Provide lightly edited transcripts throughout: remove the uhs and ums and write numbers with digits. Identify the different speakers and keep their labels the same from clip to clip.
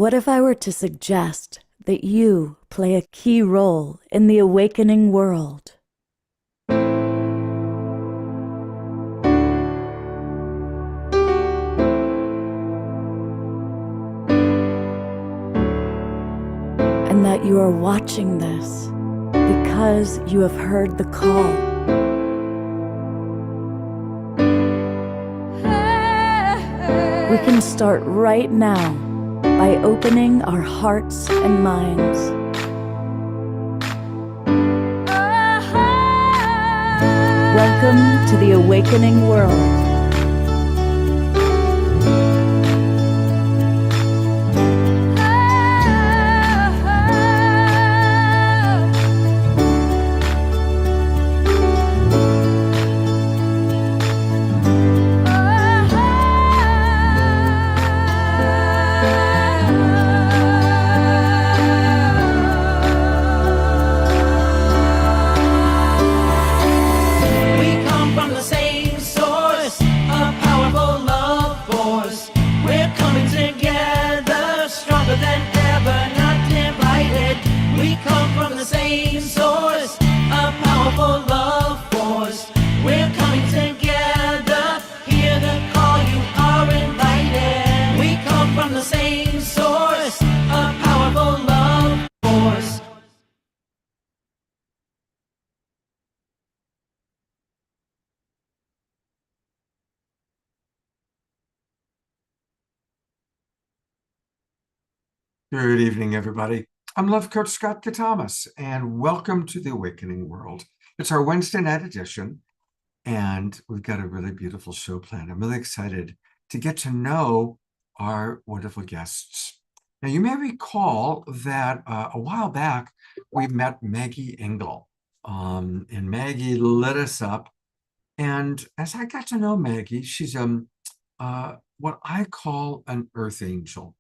Speaker 1: What if I were to suggest that you play a key role in the awakening world? And that you are watching this because you have heard the call. We can start right now by opening our hearts and minds. Welcome to the awakening world.
Speaker 2: Good evening, everybody. I'm Love Coach Scott Katamas, and welcome to the Awakening World. It's our Wednesday night edition, and we've got a really beautiful show planned. I'm really excited to get to know our wonderful guests. Now, you may recall that a while back, we met Maggie Engel, and Maggie lit us up. And as I got to know Maggie, she's what I call an earth angel.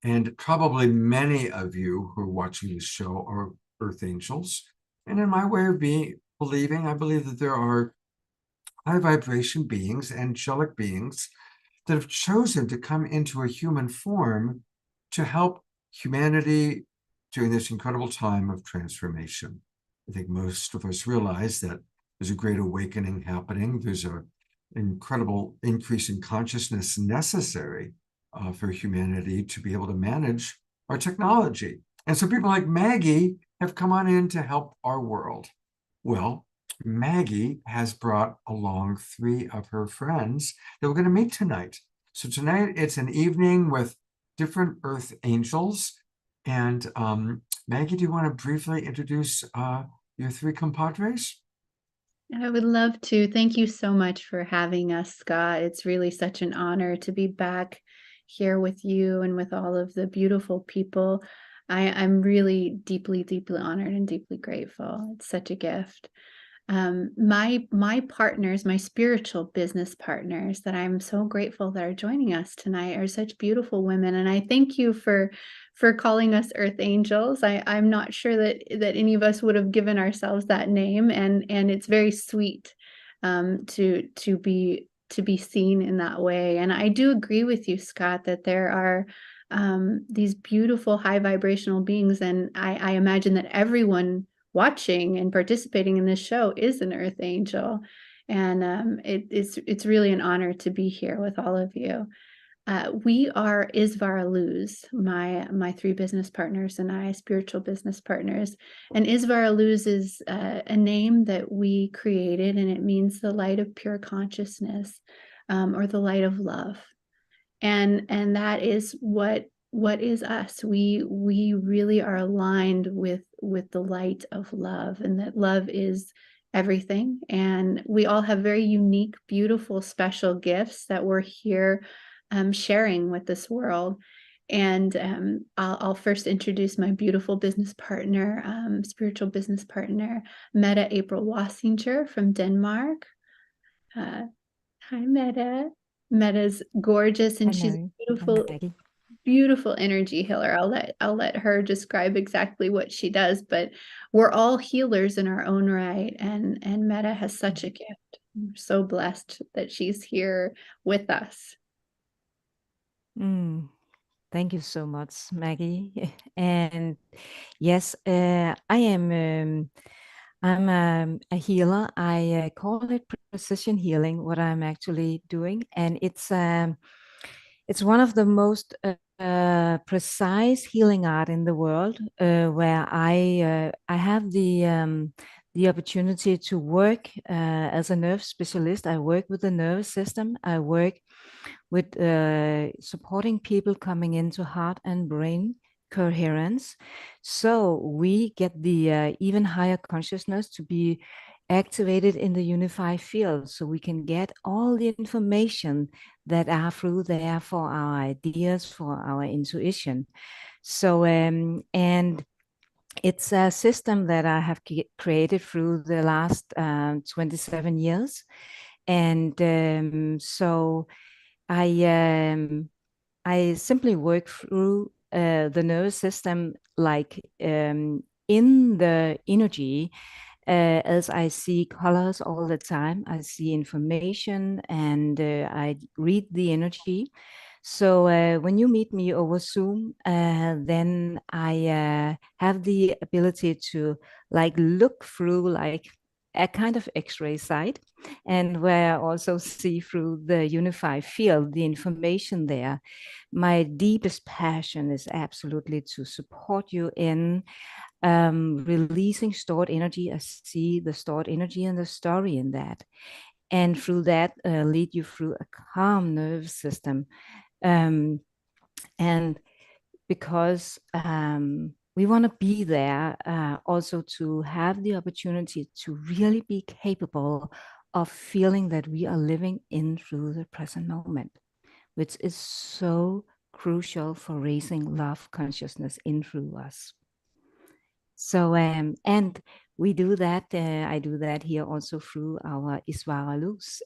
Speaker 2: And probably many of you who are watching this show are earth angels. And in my way of believing, I believe that there are high vibration beings, angelic beings, that have chosen to come into a human form to help humanity during this incredible time of transformation. I think most of us realize that there's a great awakening happening. There's an incredible increase in consciousness necessary for humanity to be able to manage our technology. And so people like Maggie have come on in to help our world. Well, Maggie has brought along 3 of her friends that we're going to meet tonight. So tonight it's an evening with different earth angels. And Maggie, do you want to briefly introduce your 3 compadres?
Speaker 3: I would love to. Thank you so much for having us, Scott. It's really such an honor to be back here with you and with all of the beautiful people. I'm really deeply, deeply honored and deeply grateful. It's such a gift. My partners, my spiritual business partners that I'm so grateful that are joining us tonight are such beautiful women. And I thank you for calling us Earth Angels. I'm not sure that any of us would have given ourselves that name, and it's very sweet to be seen in that way. And I do agree with you, Scott, that there are these beautiful high vibrational beings, and I imagine that everyone watching and participating in this show is an earth angel. And it's really an honor to be here with all of you. We are Isvara Luz, my 3 business partners and I, spiritual business partners. And Isvara Luz is a name that we created, and it means the light of pure consciousness, or the light of love. And that is what is us. We really are aligned with the light of love, and that love is everything. And we all have very unique, beautiful, special gifts that we're here sharing with this world. And I'll first introduce my beautiful business partner, spiritual business partner, Mette April Wassinger from Denmark. Hi, Mette. Mette's gorgeous, and she's a beautiful, beautiful energy healer. I'll let her describe exactly what she does, but we're all healers in our own right, and Mette has such a gift. I'm so blessed that she's here with us.
Speaker 4: Thank you so much, Maggie. And yes, I am. I'm a healer. I call it precision healing. What I'm actually doing, and it's one of the most precise healing art in the world, where I have the opportunity to work as a nerve specialist. I work with the nervous system. I work with supporting people coming into heart and brain coherence. So we get the even higher consciousness to be activated in the unified field, so we can get all the information that are through there for our ideas, for our intuition. So and it's a system that I have created through the last 27 years. And so I simply work through the nervous system, like in the energy, as I see colors all the time. I see information, and I read the energy. So when you meet me over Zoom, then I have the ability to like look through like a kind of X-ray sight, and where I also see through the unified field, the information there. My deepest passion is absolutely to support you in releasing stored energy. I see the stored energy and the story in that. And through that, lead you through a calm nervous system. Um, and because we want to be there also to have the opportunity to really be capable of feeling that we are living in through the present moment, which is so crucial for raising love consciousness in through us. So, and we do that, I do that here also through our Iswara Luz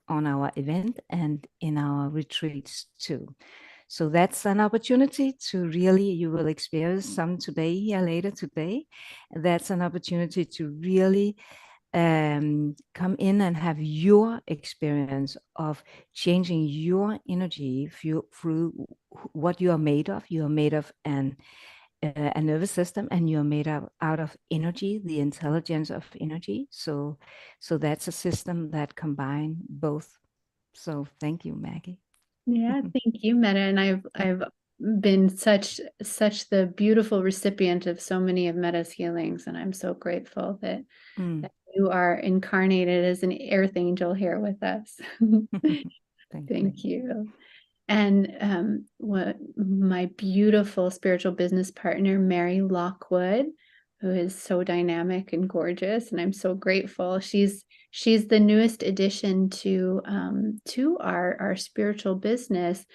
Speaker 4: on our event and in our retreats too. So that's an opportunity to really, you will experience some today, here later today. That's an opportunity to really come in and have your experience of changing your energy through what you are made of. You are made of a nervous system, and you're made out of energy, the intelligence of energy. So that's a system that combine both. So thank you, Maggie.
Speaker 3: Yeah, thank you, Meta. And I've been such the beautiful recipient of so many of Meta's healings, and I'm so grateful that, that you are incarnated as an earth angel here with us. Thank you. And what my beautiful spiritual business partner, Mary Lockwood, who is so dynamic and gorgeous, and I'm so grateful. She's the newest addition to our spiritual business.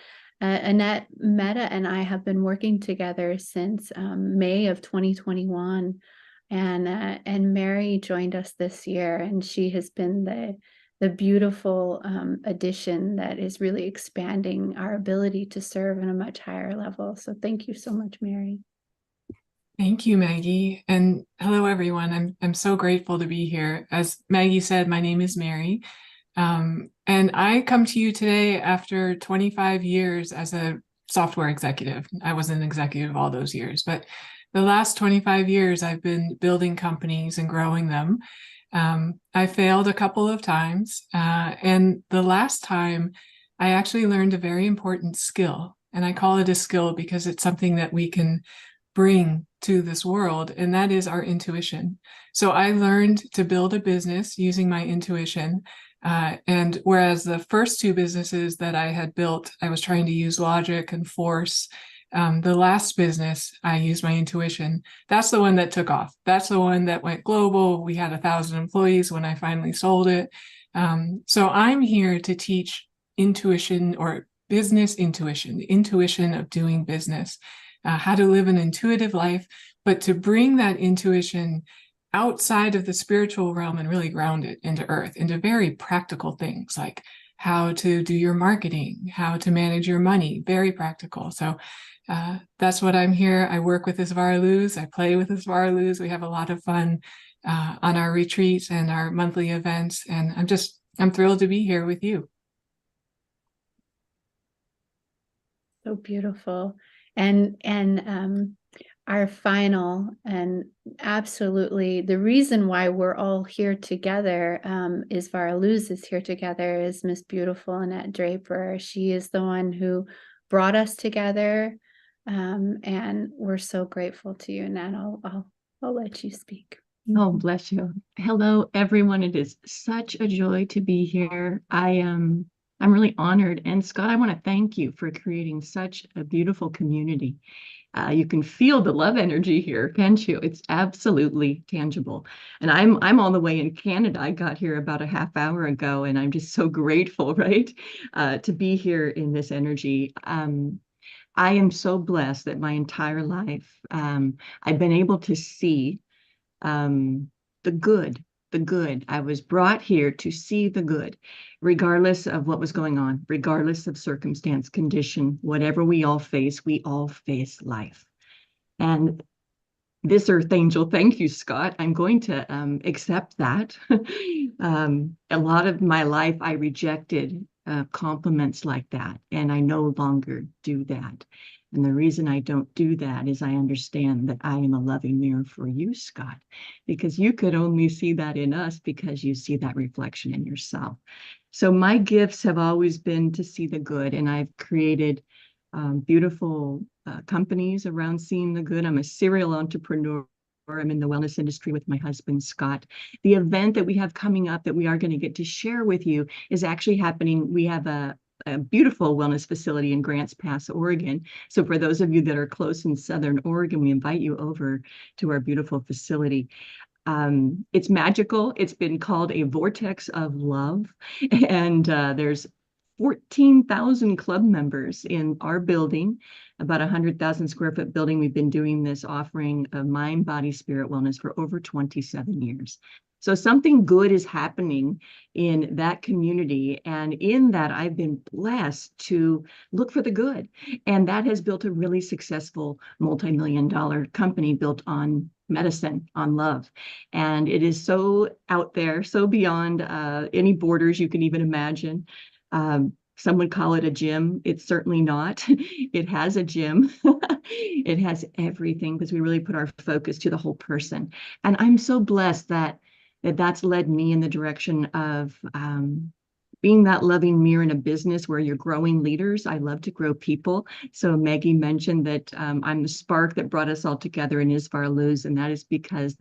Speaker 3: Annette, Meta, and I have been working together since May of 2021, and Mary joined us this year, and she has been the beautiful addition that is really expanding our ability to serve on a much higher level. So thank you so much, Mary.
Speaker 5: Thank you, Maggie. And hello, everyone. I'm so grateful to be here. As Maggie said, my name is Mary. And I come to you today after 25 years as a software executive. I was an executive all those years, but the last 25 years, I've been building companies and growing them. I failed a couple of times. And the last time, I actually learned a very important skill. And I call it a skill because it's something that we can bring to this world, and that is our intuition. So I learned to build a business using my intuition. And whereas the first two businesses that I had built, I was trying to use logic and force. The last business, I used my intuition. That's the one that took off. That's the one that went global. We had 1,000 employees when I finally sold it. So I'm here to teach intuition, or business intuition, the intuition of doing business. How to live an intuitive life, but to bring that intuition outside of the spiritual realm and really ground it into earth, into very practical things like how to do your marketing, how to manage your money, very practical. So that's what I'm here. I work with Iswara Luz. I play with Iswara Luz. We have a lot of fun on our retreats and our monthly events. And I'm thrilled to be here with you.
Speaker 3: So beautiful. And our final and absolutely the reason why we're all here together, is Vara Luz is here together, is Miss Beautiful Annette Draper. She is the one who brought us together. And we're so grateful to you, Annette. I'll let you speak.
Speaker 6: Oh, bless you. Hello, everyone. It is such a joy to be here. I'm really honored. And Scott, I want to thank you for creating such a beautiful community. You can feel the love energy here, can't you? It's absolutely tangible. And I'm all the way in Canada. I got here about a half hour ago, and I'm just so grateful, right, to be here in this energy. I am so blessed that my entire life, I've been able to see the good, the good. I was brought here to see the good, regardless of what was going on, regardless of circumstance, condition, whatever we all face life. And this earth angel, thank you, Scott. I'm going to accept that. A lot of my life, I rejected compliments like that, and I no longer do that. And the reason I don't do that is I understand that I am a loving mirror for you, Scott, because you could only see that in us because you see that reflection in yourself. So my gifts have always been to see the good, and I've created beautiful companies around seeing the good. I'm a serial entrepreneur. I'm in the wellness industry with my husband, Scott. The event that we have coming up that we are going to get to share with you is actually happening. We have a beautiful wellness facility in Grants Pass, Oregon. So for those of you that are close in Southern Oregon, we invite you over to our beautiful facility. It's magical. It's been called a vortex of love. And there's 14,000 club members in our building, about 100,000 square foot building. We've been doing this offering of mind, body, spirit wellness for over 27 years. So something good is happening in that community. And in that, I've been blessed to look for the good. And that has built a really successful multi-million-dollar company built on medicine, on love. And it is so out there, so beyond any borders you can even imagine. Some would call it a gym. It's certainly not. It has a gym. It has everything because we really put our focus to the whole person. And I'm so blessed that's led me in the direction of being that loving mirror in a business where you're growing leaders. I love to grow people. So Maggie mentioned that I'm the spark that brought us all together in Vara Luz, and that is because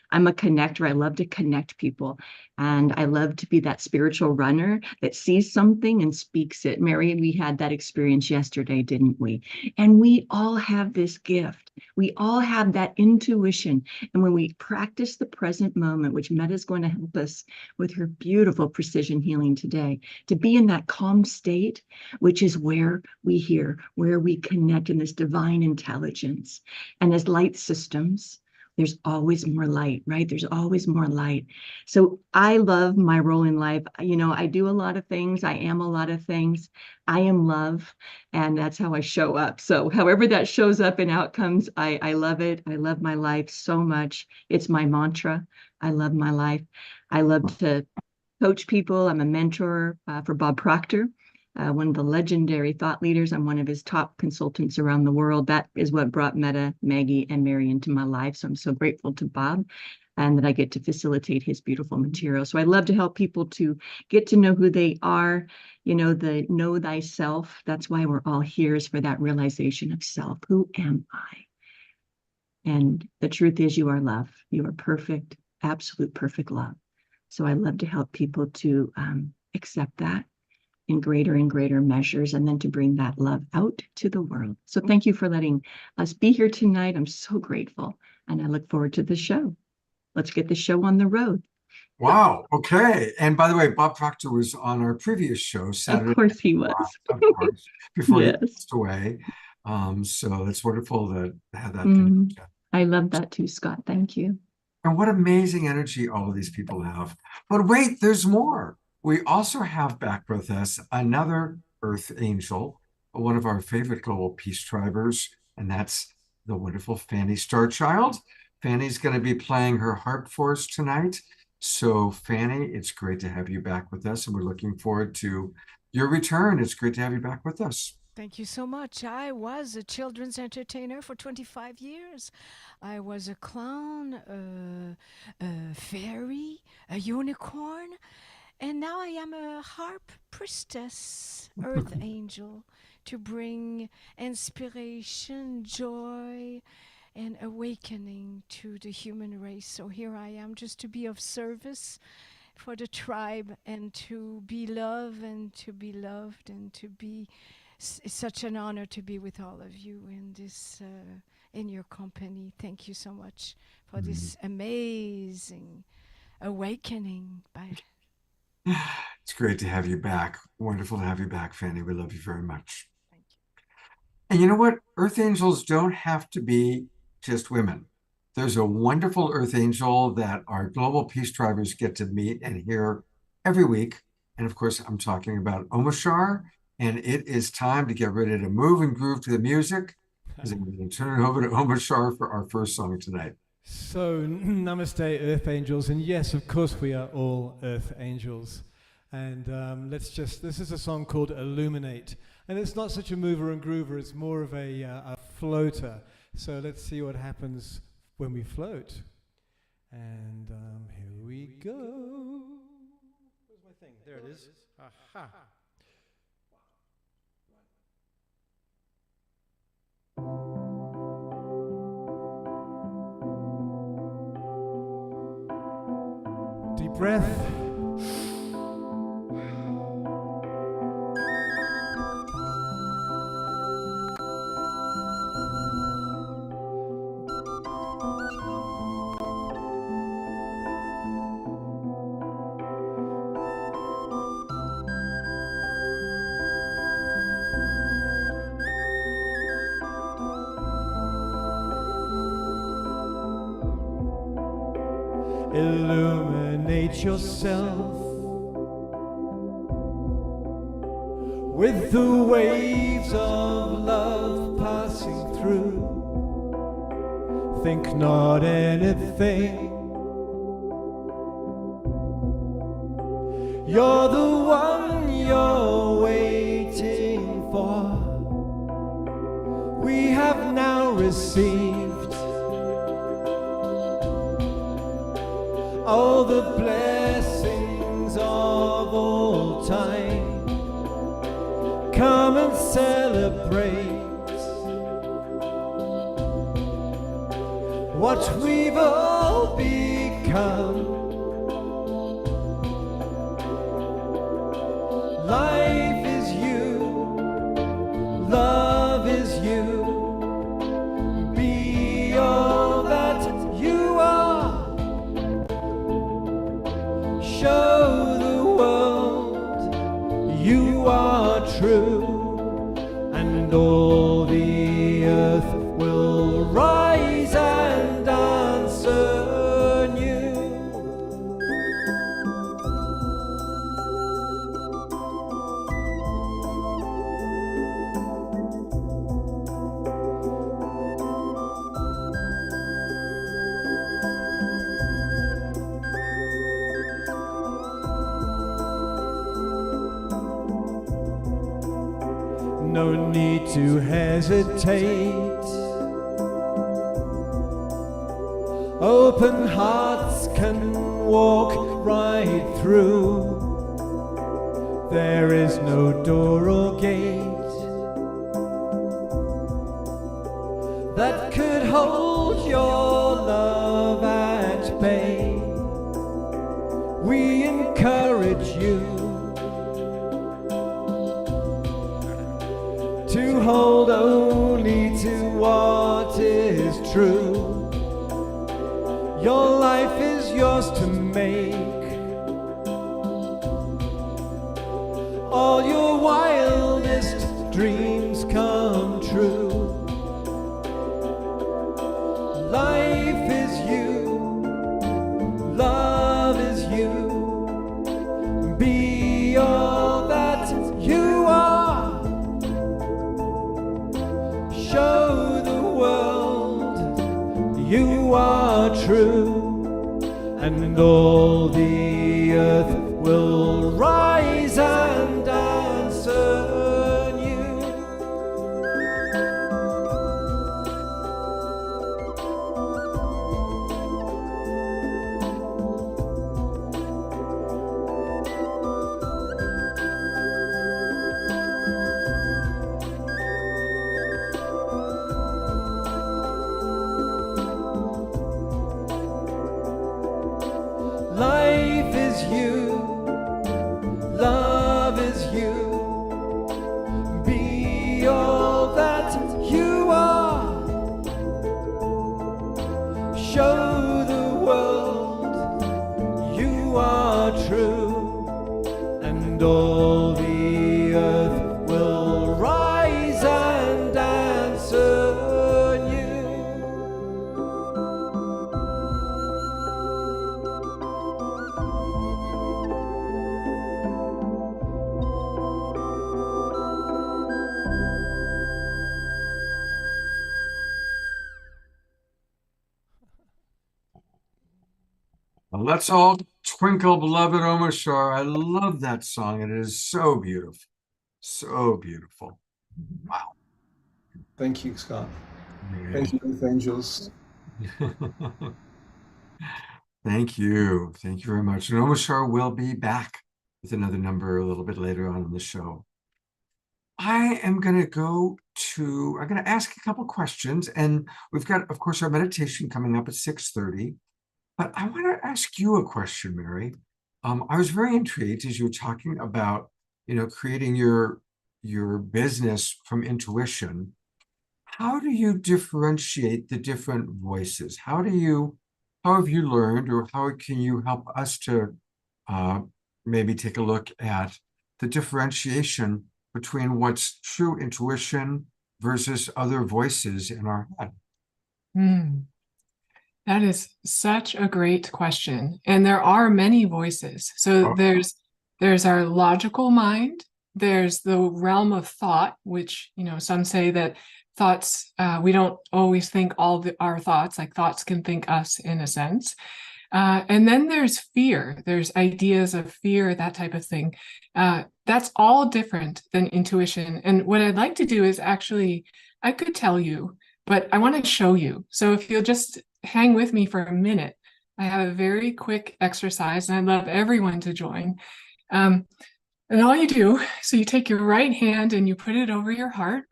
Speaker 6: I'm a connector. I love to connect people, and I love to be that spiritual runner that sees something and speaks it. Mary, we had that experience yesterday, didn't we? And we all have this gift. We all have that intuition. And when we practice the present moment, which Meta is going to help us with her beautiful precision healing today, to be in that calm state, which is where we connect in this divine intelligence. And as light systems, there's always more light, right? There's always more light. So I love my role in life. I do a lot of things. I am a lot of things. I am love, and that's how I show up. So however that shows up in outcomes, I love it. I love my life so much. It's my mantra. I love my life. I love to coach people. I'm a mentor for Bob Proctor, one of the legendary thought leaders. I'm one of his top consultants around the world. That is what brought Meta, Maggie, and Mary into my life. So I'm so grateful to Bob and that I get to facilitate his beautiful material. So I love to help people to get to know who they are, the know thyself. That's why we're all here, is for that realization of self. Who am I? And the truth is, you are love. You are perfect, absolute perfect love. So I love to help people to accept that in greater and greater measures, and then to bring that love out to the world. So thank you for letting us be here tonight. I'm so grateful, and I look forward to the show. Let's get the show on the road.
Speaker 2: Wow. Okay. And by the way, Bob Proctor was on our previous show, Saturday.
Speaker 6: Of course he was.
Speaker 2: Of course, before he
Speaker 6: Yes.
Speaker 2: passed away. So it's wonderful to have that
Speaker 6: Mhm.
Speaker 2: connection.
Speaker 6: I love that too, Scott. Thank you.
Speaker 2: And what amazing energy all of these people have. But wait, there's more. We also have back with us another Earth Angel, one of our favorite global peace drivers, and that's the wonderful Fanny Starchild. Fanny's going to be playing her harp for us tonight. So Fanny, it's great to have you back with us, and we're looking forward to your return. It's great to have you back with us.
Speaker 7: Thank you so much. I was a children's entertainer for 25 years. I was a clown, a fairy, a unicorn, and now I am a harp priestess, earth angel, to bring inspiration, joy, and awakening to the human race. So here I am just to be of service for the tribe and to be loved and to be loved and to be it's such an honor to be with all of you in this in your company. Thank you so much for this amazing awakening by
Speaker 2: It's great to have you back. Wonderful to have you back, Fanny. We love you very much.
Speaker 7: thank you.
Speaker 2: And you know what? Earth angels don't have to be just women. There's a wonderful Earth angel that our Global Peace Drivers get to meet and hear every week. And of course, I'm talking about Omashar. And it is time to get ready to move and groove to the music. As I'm going to turn it over to Omashar for our first song tonight.
Speaker 8: So, namaste, Earth Angels. And yes, of course, we are all Earth Angels. And this is a song called Illuminate. And it's not such a mover and groover, it's more of a floater. So let's see what happens when we float. And here we go. Where's my thing? There it is. Aha. Deep breath. Illuminate yourself with the waves of love passing through. Think not anything. You're the one you're waiting for. We have now received all the blessings of all time. Come and celebrate what we've all become. Life is you, love is you. Be all that you are. Show the world you are true, and all the earth will rise and answer you. No need to hesitate. Open hearts can walk right through. There is no door or gate that could hold your love at bay. We encourage you to hold only to what is true. Your life is yours to make. All your wildest dreams come true. Life is you, love is you. Be all that you are. Show the world you are true, and all the earth will rise and answer you. you. Be all that you are. Show the world you are true, and all the earth will rise and answer you.
Speaker 2: Well, let's all twinkle, beloved Omashar. I love that song. It is so beautiful. So beautiful. Wow.
Speaker 9: Thank you, Scott.
Speaker 2: Very
Speaker 9: Thank you, Earth Angels.
Speaker 2: Thank you. Thank you very much. And Omashar will be back with another number a little bit later on in the show. I'm going to ask a couple questions, and we've got, of course, our meditation coming up at 6:30. But I want to ask you a question, Mary. I was very intrigued as you were talking about, creating your business from intuition. How do you differentiate the different voices? How have you learned, or how can you help us to maybe take a look at the differentiation between what's true intuition versus other voices in our head?
Speaker 5: That is such a great question. And there are many voices. So there's our logical mind, there's the realm of thought, which, some say that thoughts, we don't always think our thoughts, like thoughts can think us in a sense. And then there's fear, there's ideas of fear, that type of thing. That's all different than intuition. And what I'd like to do is actually, I could tell you, but I want to show you. So if you'll just hang with me for a minute, I have a very quick exercise, and I'd love everyone to join. And all you do, so you take your right hand and you put it over your heart,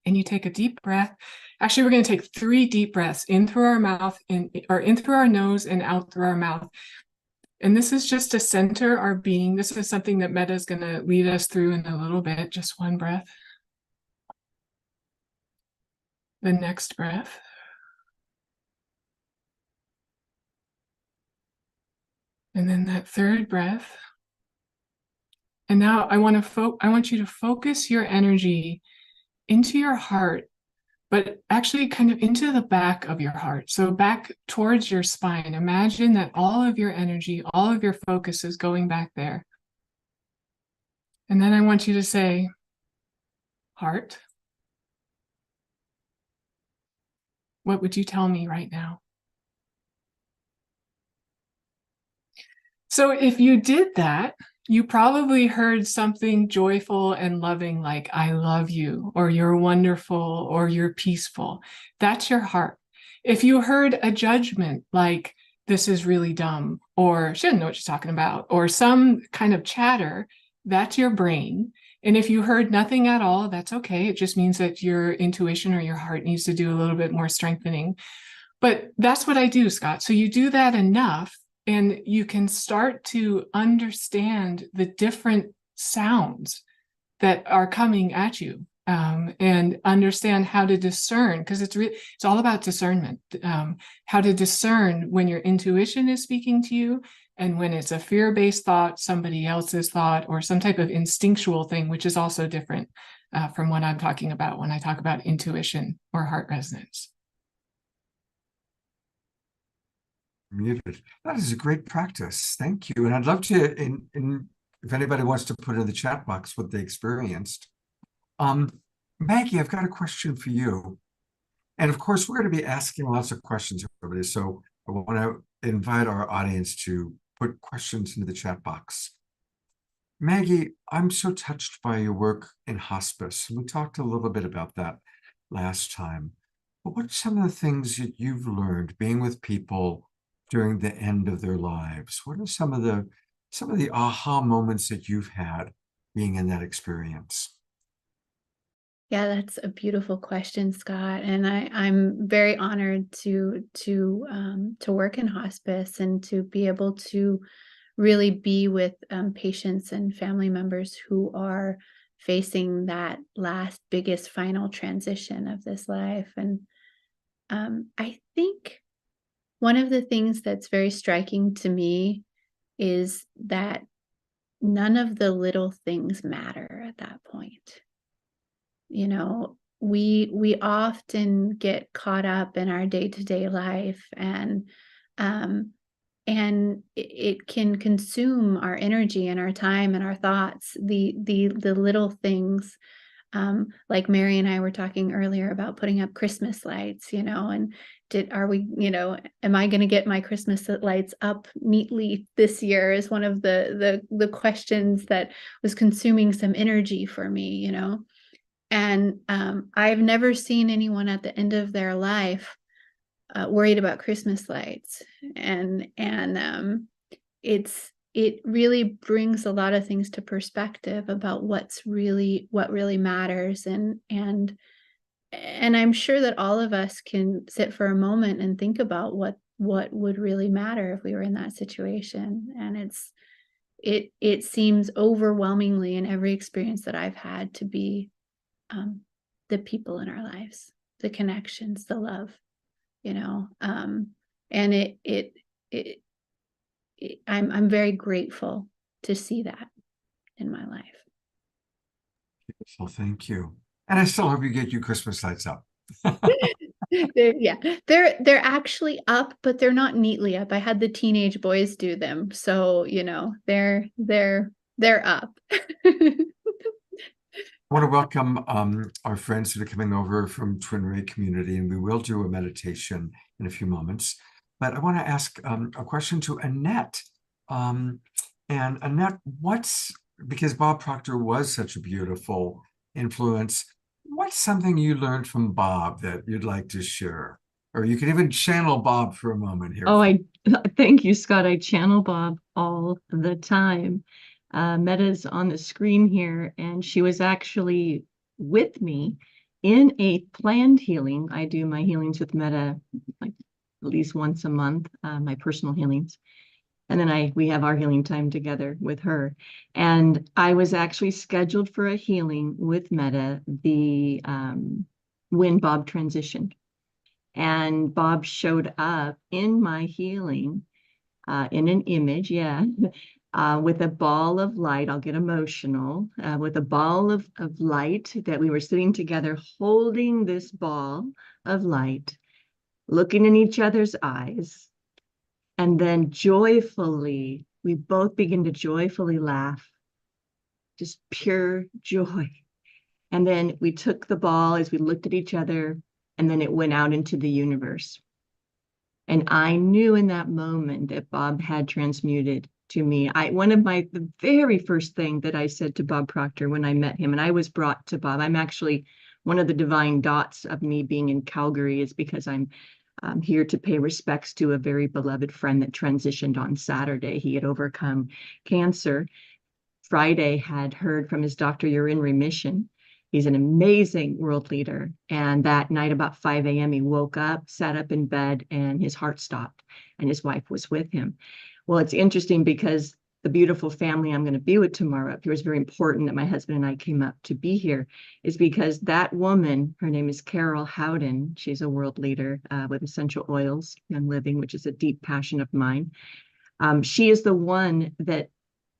Speaker 5: and you take a deep breath. Actually, we're going to take 3 deep breaths in through our mouth, in through our nose and out through our mouth. And this is just to center our being. This is something that Metta is going to lead us through in a little bit. Just one breath. The next breath. And then that third breath. And now I want you to focus your energy into your heart, but actually kind of into the back of your heart. So back towards your spine. Imagine that all of your energy, all of your focus is going back there. And then I want you to say, heart, what would you tell me right now? So if you did that, you probably heard something joyful and loving like, I love you, or you're wonderful, or you're peaceful. That's your heart. If you heard a judgment like, this is really dumb, or she doesn't know what she's talking about, or some kind of chatter, that's your brain. And if you heard nothing at all, that's okay. It just means that your intuition or your heart needs to do a little bit more strengthening. But that's what I do, Scott. So you do that enough, and you can start to understand the different sounds that are coming at you, and understand how to discern, because it's all about discernment, how to discern when your intuition is speaking to you and when it's a fear-based thought, somebody else's thought, or some type of instinctual thing, which is also different from what I'm talking about when I talk about intuition or heart resonance.
Speaker 2: Muted. That is a great practice. Thank you. And I'd love to, if anybody wants to put in the chat box what they experienced. Maggie, I've got a question for you. And of course, we're going to be asking lots of questions, everybody. So I want to invite our audience to put questions into the chat box. Maggie, I'm so touched by your work in hospice. We talked a little bit about that last time. But what are some of the things that you've learned being with people during the end of their lives? What are some of the aha moments that you've had being in that experience?
Speaker 3: Yeah, that's a beautiful question, Scott. And I'm very honored to work in hospice and to be able to really be with patients and family members who are facing that last biggest final transition of this life. And I think one of the things that's very striking to me is that none of the little things matter at that point. You know, we often get caught up in our day-to-day life, and it can consume our energy and our time and our thoughts. The little things, like Mary and I were talking earlier about putting up Christmas lights, you know, and am I going to get my Christmas lights up neatly this year is one of the questions that was consuming some energy for me, you know. And I've never seen anyone at the end of their life worried about Christmas lights, and it really brings a lot of things to perspective about what really matters, and I'm sure that all of us can sit for a moment and think about what would really matter if we were in that situation. And it seems overwhelmingly in every experience that I've had to be the people in our lives, the connections, the love, you know, and I'm very grateful to see that in my life.
Speaker 2: Beautiful, thank you. And I still hope you get your Christmas lights up.
Speaker 3: They're actually up, but they're not neatly up. I had the teenage boys do them, so you know they're up.
Speaker 2: I want to welcome our friends that are coming over from Twin Ray community, and we will do a meditation in a few moments. But I want to ask a question to Annette. And Annette, because Bob Proctor was such a beautiful influence, what's something you learned from Bob that you'd like to share? Or you can even channel Bob for a moment here.
Speaker 6: Oh, thank you, Scott. I channel Bob all the time. Meta's on the screen here, and she was actually with me in a planned healing. I do my healings with Meta like at least once a month, my personal healings. And then we have our healing time together with her. And I was actually scheduled for a healing with Meta when Bob transitioned. And Bob showed up in my healing in an image, with a ball of light. I'll get emotional, with a ball of light, that we were sitting together holding this ball of light, looking in each other's eyes. And then joyfully, we both begin to joyfully laugh, just pure joy. And then we took the ball as we looked at each other, and then it went out into the universe. And I knew in that moment that Bob had transmuted to me. The very first thing that I said to Bob Proctor when I met him, and I was brought to Bob, I'm actually one of the divine dots of me being in Calgary is because I'm here to pay respects to a very beloved friend that transitioned on Saturday. He had overcome cancer. Friday had heard from his doctor, you're in remission. He's an amazing world leader. And that night about 5 a.m., he woke up, sat up in bed, and his heart stopped, and his wife was with him. Well, it's interesting because the beautiful family I'm going to be with tomorrow, it was very important that my husband and I came up to be here, is because that woman, her name is Carol Howden. She's a world leader with essential oils and living, which is a deep passion of mine. She is the one that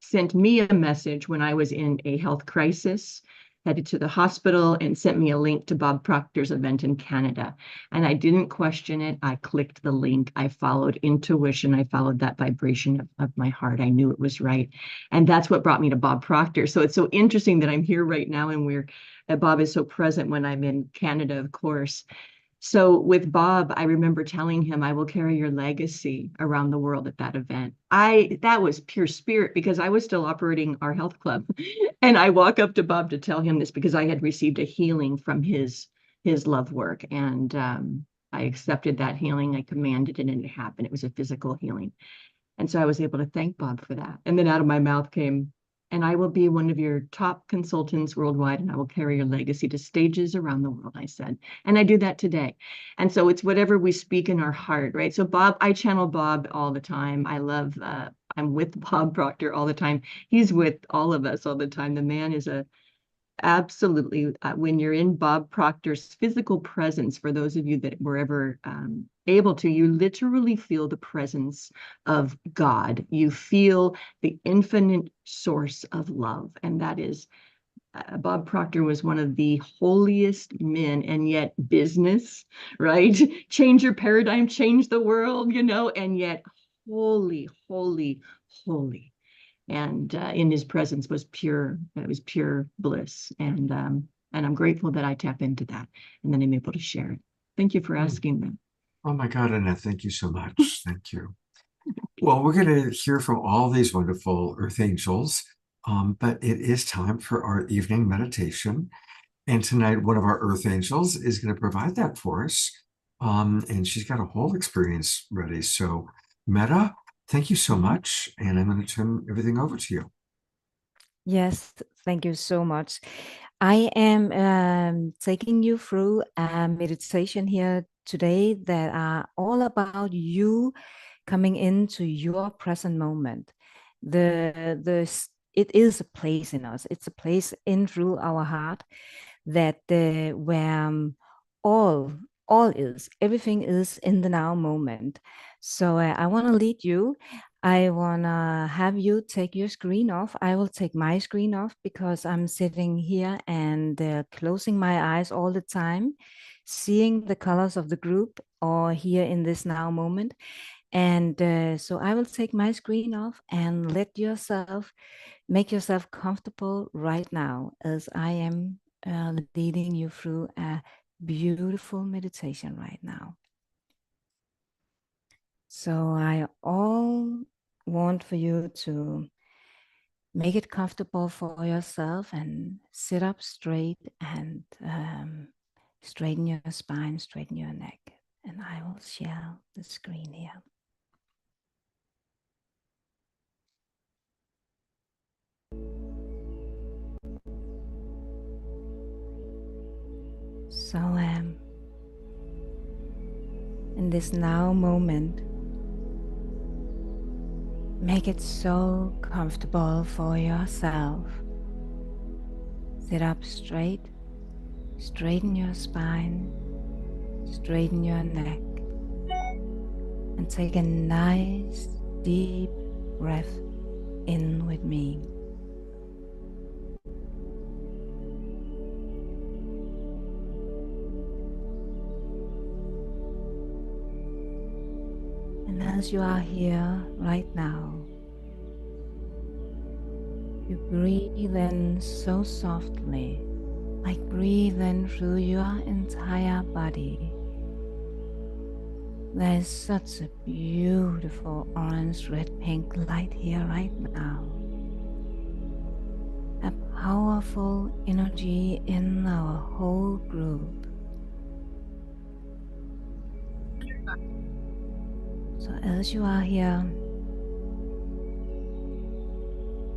Speaker 6: sent me a message when I was in a health crisis, headed to the hospital, and sent me a link to Bob Proctor's event in Canada. And I didn't question it. I clicked the link. I followed intuition. I followed that vibration of my heart. I knew it was right. And that's what brought me to Bob Proctor. So it's so interesting that I'm here right now, and Bob is so present when I'm in Canada, of course. So with Bob, I remember telling him, I will carry your legacy around the world at that event. That was pure spirit, because I was still operating our health club. And I walk up to Bob to tell him this because I had received a healing from his love work. And I accepted that healing. I commanded it, and it happened. It was a physical healing. And so I was able to thank Bob for that. And then out of my mouth came, and I will be one of your top consultants worldwide, and I will carry your legacy to stages around the world, I said. And I do that today. And so it's whatever we speak in our heart, right? So Bob, I channel Bob all the time. I love I'm with Bob Proctor all the time. He's with all of us all the time. The man is absolutely, when you're in Bob Proctor's physical presence, for those of you that were ever able to, you literally feel the presence of God. You feel the infinite source of love. And that is, Bob Proctor was one of the holiest men, and yet business, right? Change your paradigm, change the world, and yet holy, holy, holy. And in his presence was pure, it was pure bliss. And I'm grateful that I tap into that and then I'm able to share it. Thank you for asking that.
Speaker 2: Oh my God, Annette, thank you so much. Thank you. Well, we're going to hear from all these wonderful Earth Angels, but it is time for our evening meditation. And tonight, one of our Earth Angels is going to provide that for us. And she's got a whole experience ready. So, Meta, thank you so much. And I'm going to turn everything over to you.
Speaker 4: Yes, thank you so much. I am taking you through a meditation here today that are all about you coming into your present moment. It is a place in us. It's a place in through our heart that where everything is in the now moment. So I want to lead you. I want to have you take your screen off. I will take my screen off because I'm sitting here and closing my eyes all the time, seeing the colors of the group or here in this now moment. And so I will take my screen off and make yourself comfortable right now as I am leading you through a beautiful meditation right now. So I all want for you to make it comfortable for yourself and sit up straight and straighten your spine, straighten your neck. And I will share the screen here. So in this now moment, make it so comfortable for yourself. Sit up straight, straighten your spine, straighten your neck, and take a nice deep breath in with me. And as you are here right now, you breathe in so softly, like breathe in through your entire body. There is such a beautiful orange, red, pink light here right now. A powerful energy in our whole group. So as you are here,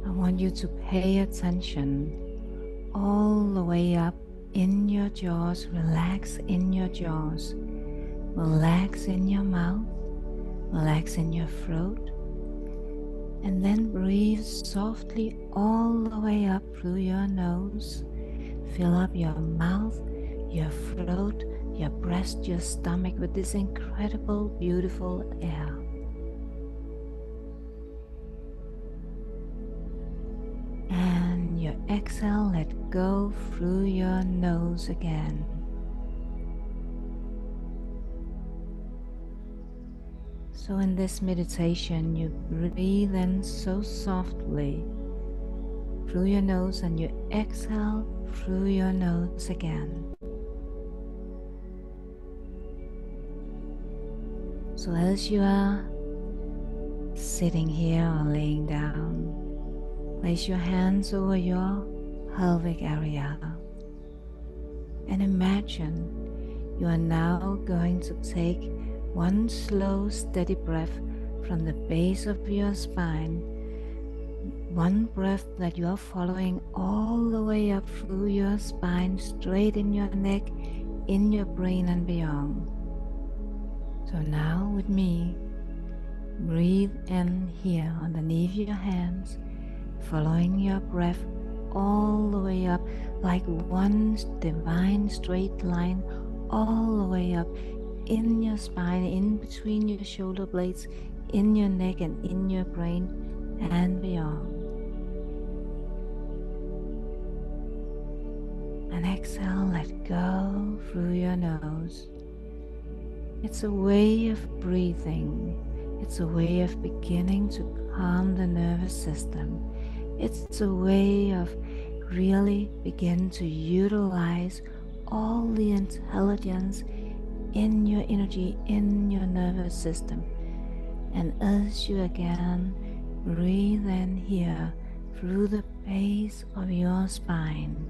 Speaker 4: I want you to pay attention all the way up in your jaws. Relax in your jaws. Relax in your mouth. Relax in your throat. And then breathe softly all the way up through your nose. Fill up your mouth, your throat, your breast, your stomach with this incredible, beautiful air. And your exhale, let go through your nose again. So in this meditation, you breathe in so softly through your nose and you exhale through your nose again. So as you are sitting here or laying down, place your hands over your pelvic area and imagine you are now going to take one slow, steady breath from the base of your spine. One breath that you are following all the way up through your spine, straight in your neck, in your brain and beyond. So now with me, Breathe in here underneath your hands, following your breath all the way up like one divine straight line, all the way up in your spine, in between your shoulder blades, in your neck and in your brain and beyond. And exhale, let go through your nose. It's a way of breathing. It's a way of beginning to calm the nervous system. It's a way of really begin to utilize all the intelligence in your energy, in your nervous system. And as you again breathe in here through the base of your spine,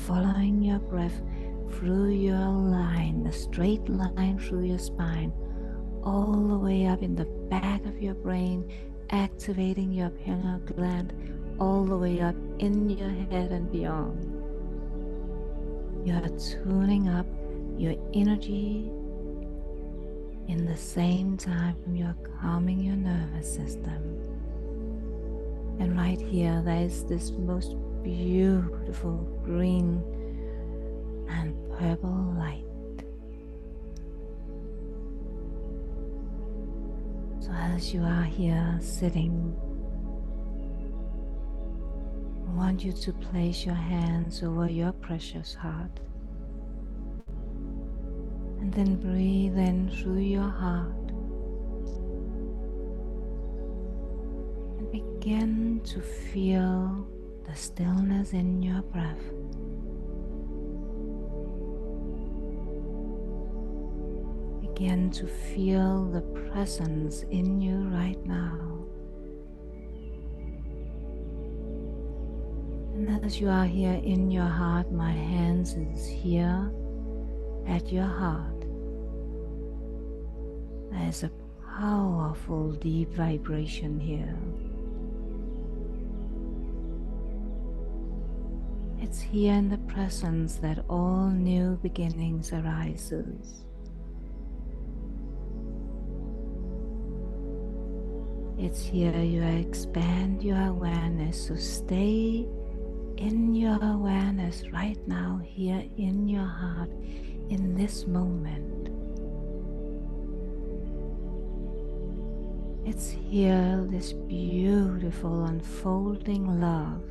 Speaker 4: following your breath through your line, the straight line through your spine, all the way up in the back of your brain, activating your pineal gland, all the way up in your head and beyond. You are tuning up your energy. In the same time, you're calming your nervous system. And right here, there is this most beautiful green and purple light. So as you are here sitting, I want you to place your hands over your precious heart. And then breathe in through your heart. And begin to feel the stillness in your breath. Begin to feel the presence in you right now. And as you are here in your heart, my hands is here at your heart. There is a powerful deep vibration here. It's here in the presence that all new beginnings arises. It's here you expand your awareness, so stay in your awareness right now, here in your heart, in this moment. It's here, this beautiful unfolding love,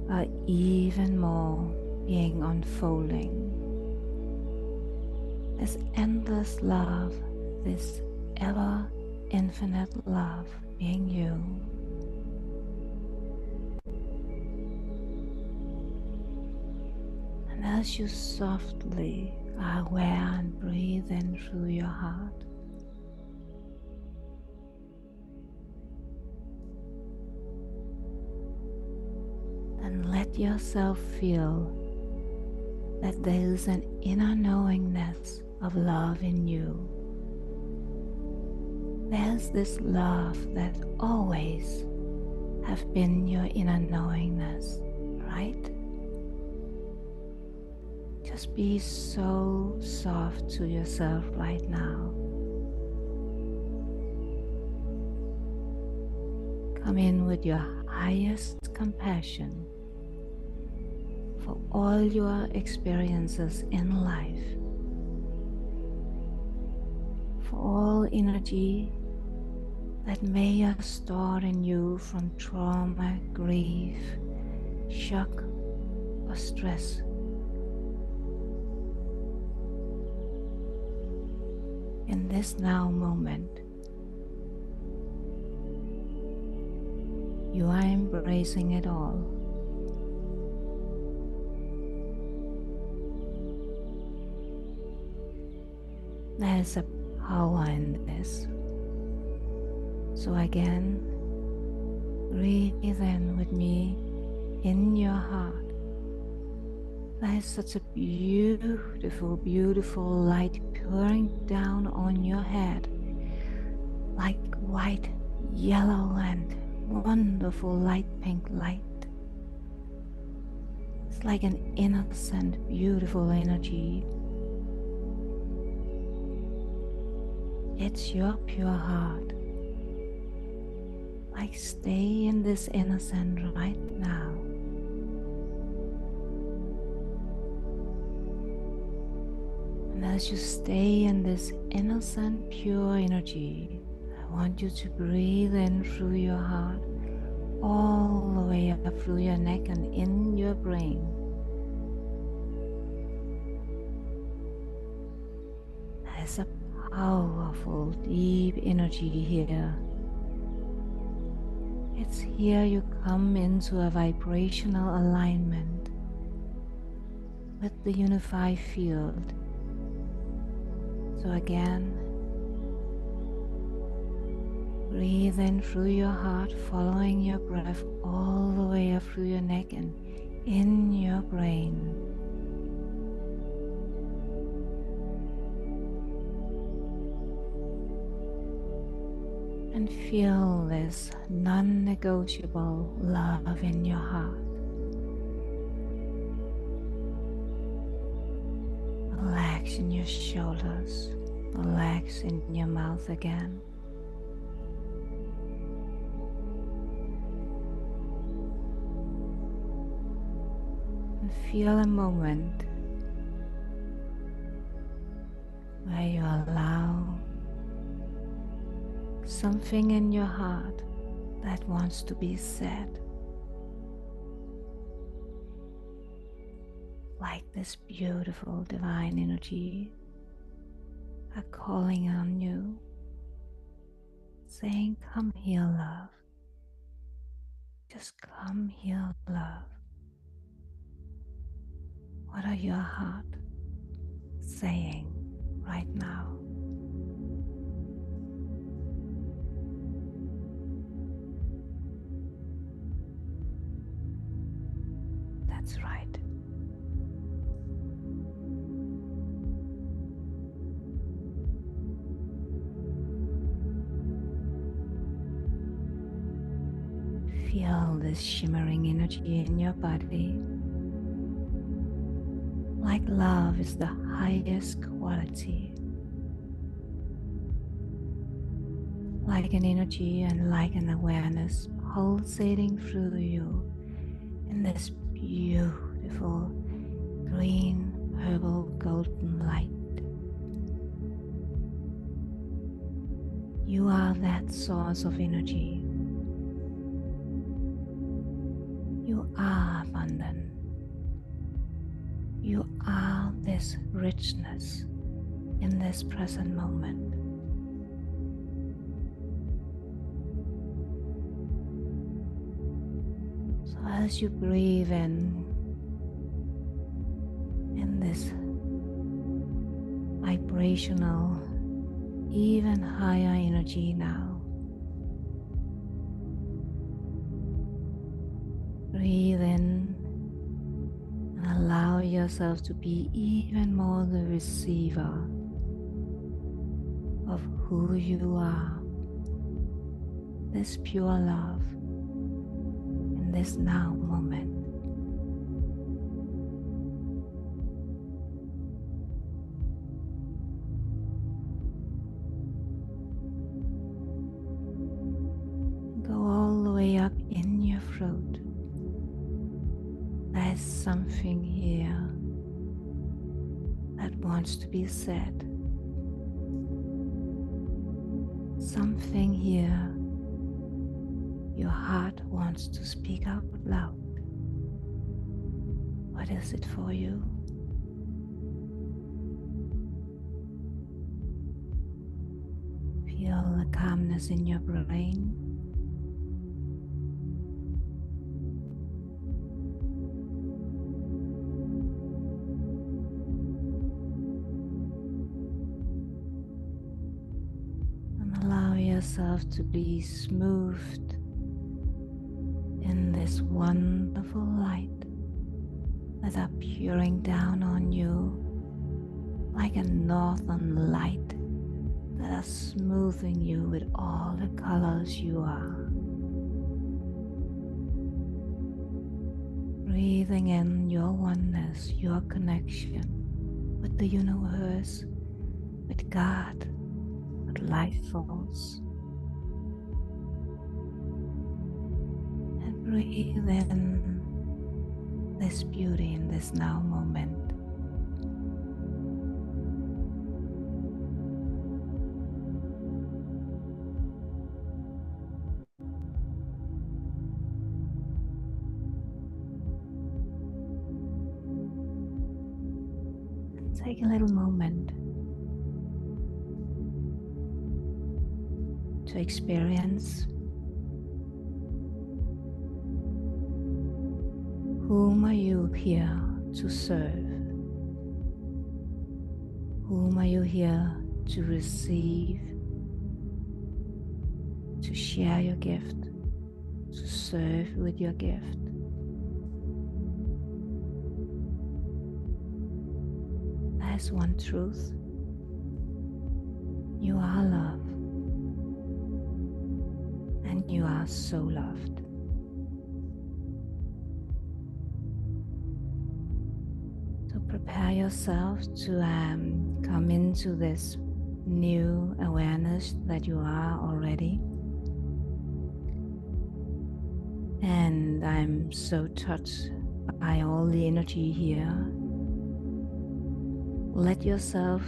Speaker 4: but even more being unfolding. This endless love, this ever infinite love being you. And as you softly are aware and breathe in through your heart, and let yourself feel that there is an inner knowingness of love in you. There's this love that always have been your inner knowingness, right? Just be so soft to yourself right now. Come in with your highest compassion for all your experiences in life, for all energy that may have stored in you from trauma, grief, shock, or stress. In this now moment, you are embracing it all. There is a power in this. So again, breathe in with me in your heart. There is such a beautiful, beautiful light pouring down on your head, like white, yellow, and wonderful light pink light. It's like an innocent, beautiful energy. It's your pure heart. Like, stay in this innocent right now. And as you stay in this innocent, pure energy, I want you to breathe in through your heart, all the way up through your neck and in your brain. There's a powerful, deep energy here. It's here you come into a vibrational alignment with the unified field. So again, breathe in through your heart, following your breath all the way up through your neck and in your brain. And feel this non-negotiable love in your heart. Relax in your shoulders, relax in your mouth again. And feel a moment where you allow something in your heart that wants to be said. Like this beautiful divine energy are calling on you, saying, come here, love. Just come here, love. What are your heart saying right now? That's right. Feel this shimmering energy in your body. Like love is the highest quality. Like an energy and like an awareness pulsating through you in this beautiful green, purple, golden light. You are that source of energy. You are abundant. You are this richness in this present moment. So as you breathe in this vibrational, even higher energy now, breathe in and allow yourself to be even more the receiver of who you are, this pure love in this now moment. Go all the way up in your throat. There's something here that wants to be said. Something here your heart wants to speak out loud. What is it for you? Feel the calmness in your brain. Yourself to be smoothed in this wonderful light that are pouring down on you like a northern light that are smoothing you with all the colors you are. Breathing in your oneness, your connection with the universe, with God, with life force. And breathe in this beauty in this now moment. Take a little moment to experience whom are you here to serve? Whom are you here to receive, to share your gift, to serve with your gift? There's one truth. You are love, and you are so loved. So prepare yourself to come into this new awareness that you are already. And I'm so touched by all the energy here. Let yourself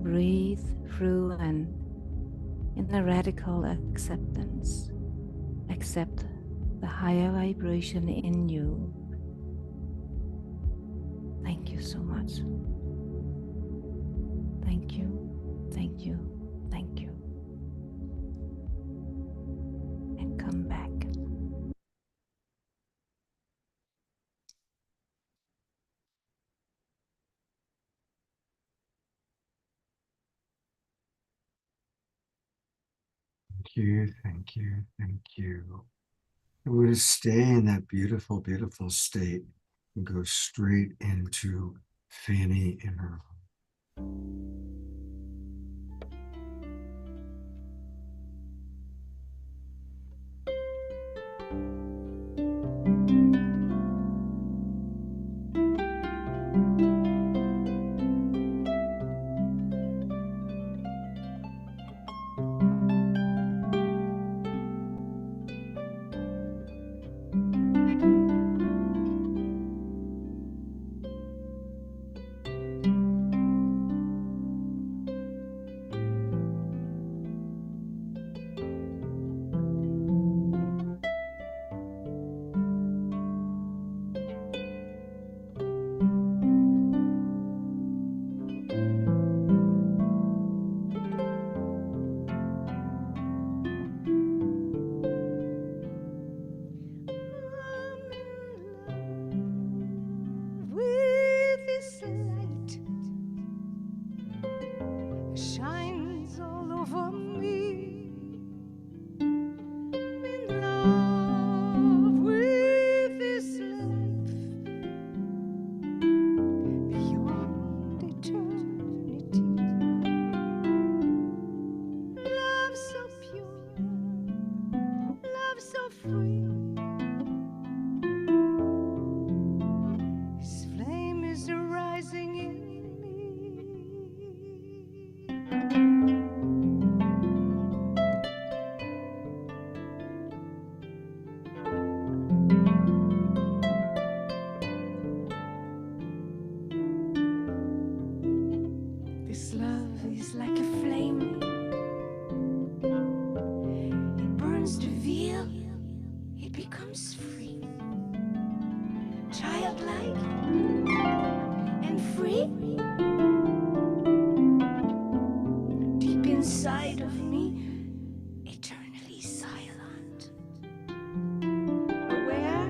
Speaker 4: breathe through and in a radical acceptance. Accept the higher vibration in you. Thank you so much. Thank you, thank you, thank you. And come back.
Speaker 2: Thank you, thank you, thank you. And we're going to stay in that beautiful, beautiful state and go straight into Fanny in her home.
Speaker 7: With this light shines all over me. In love with this life beyond eternity. Love so pure, love so free. This flame is rising in me. This love is like a flame. It burns to veil, it becomes free. Childlike and free. Deep inside of me, eternally silent. Aware,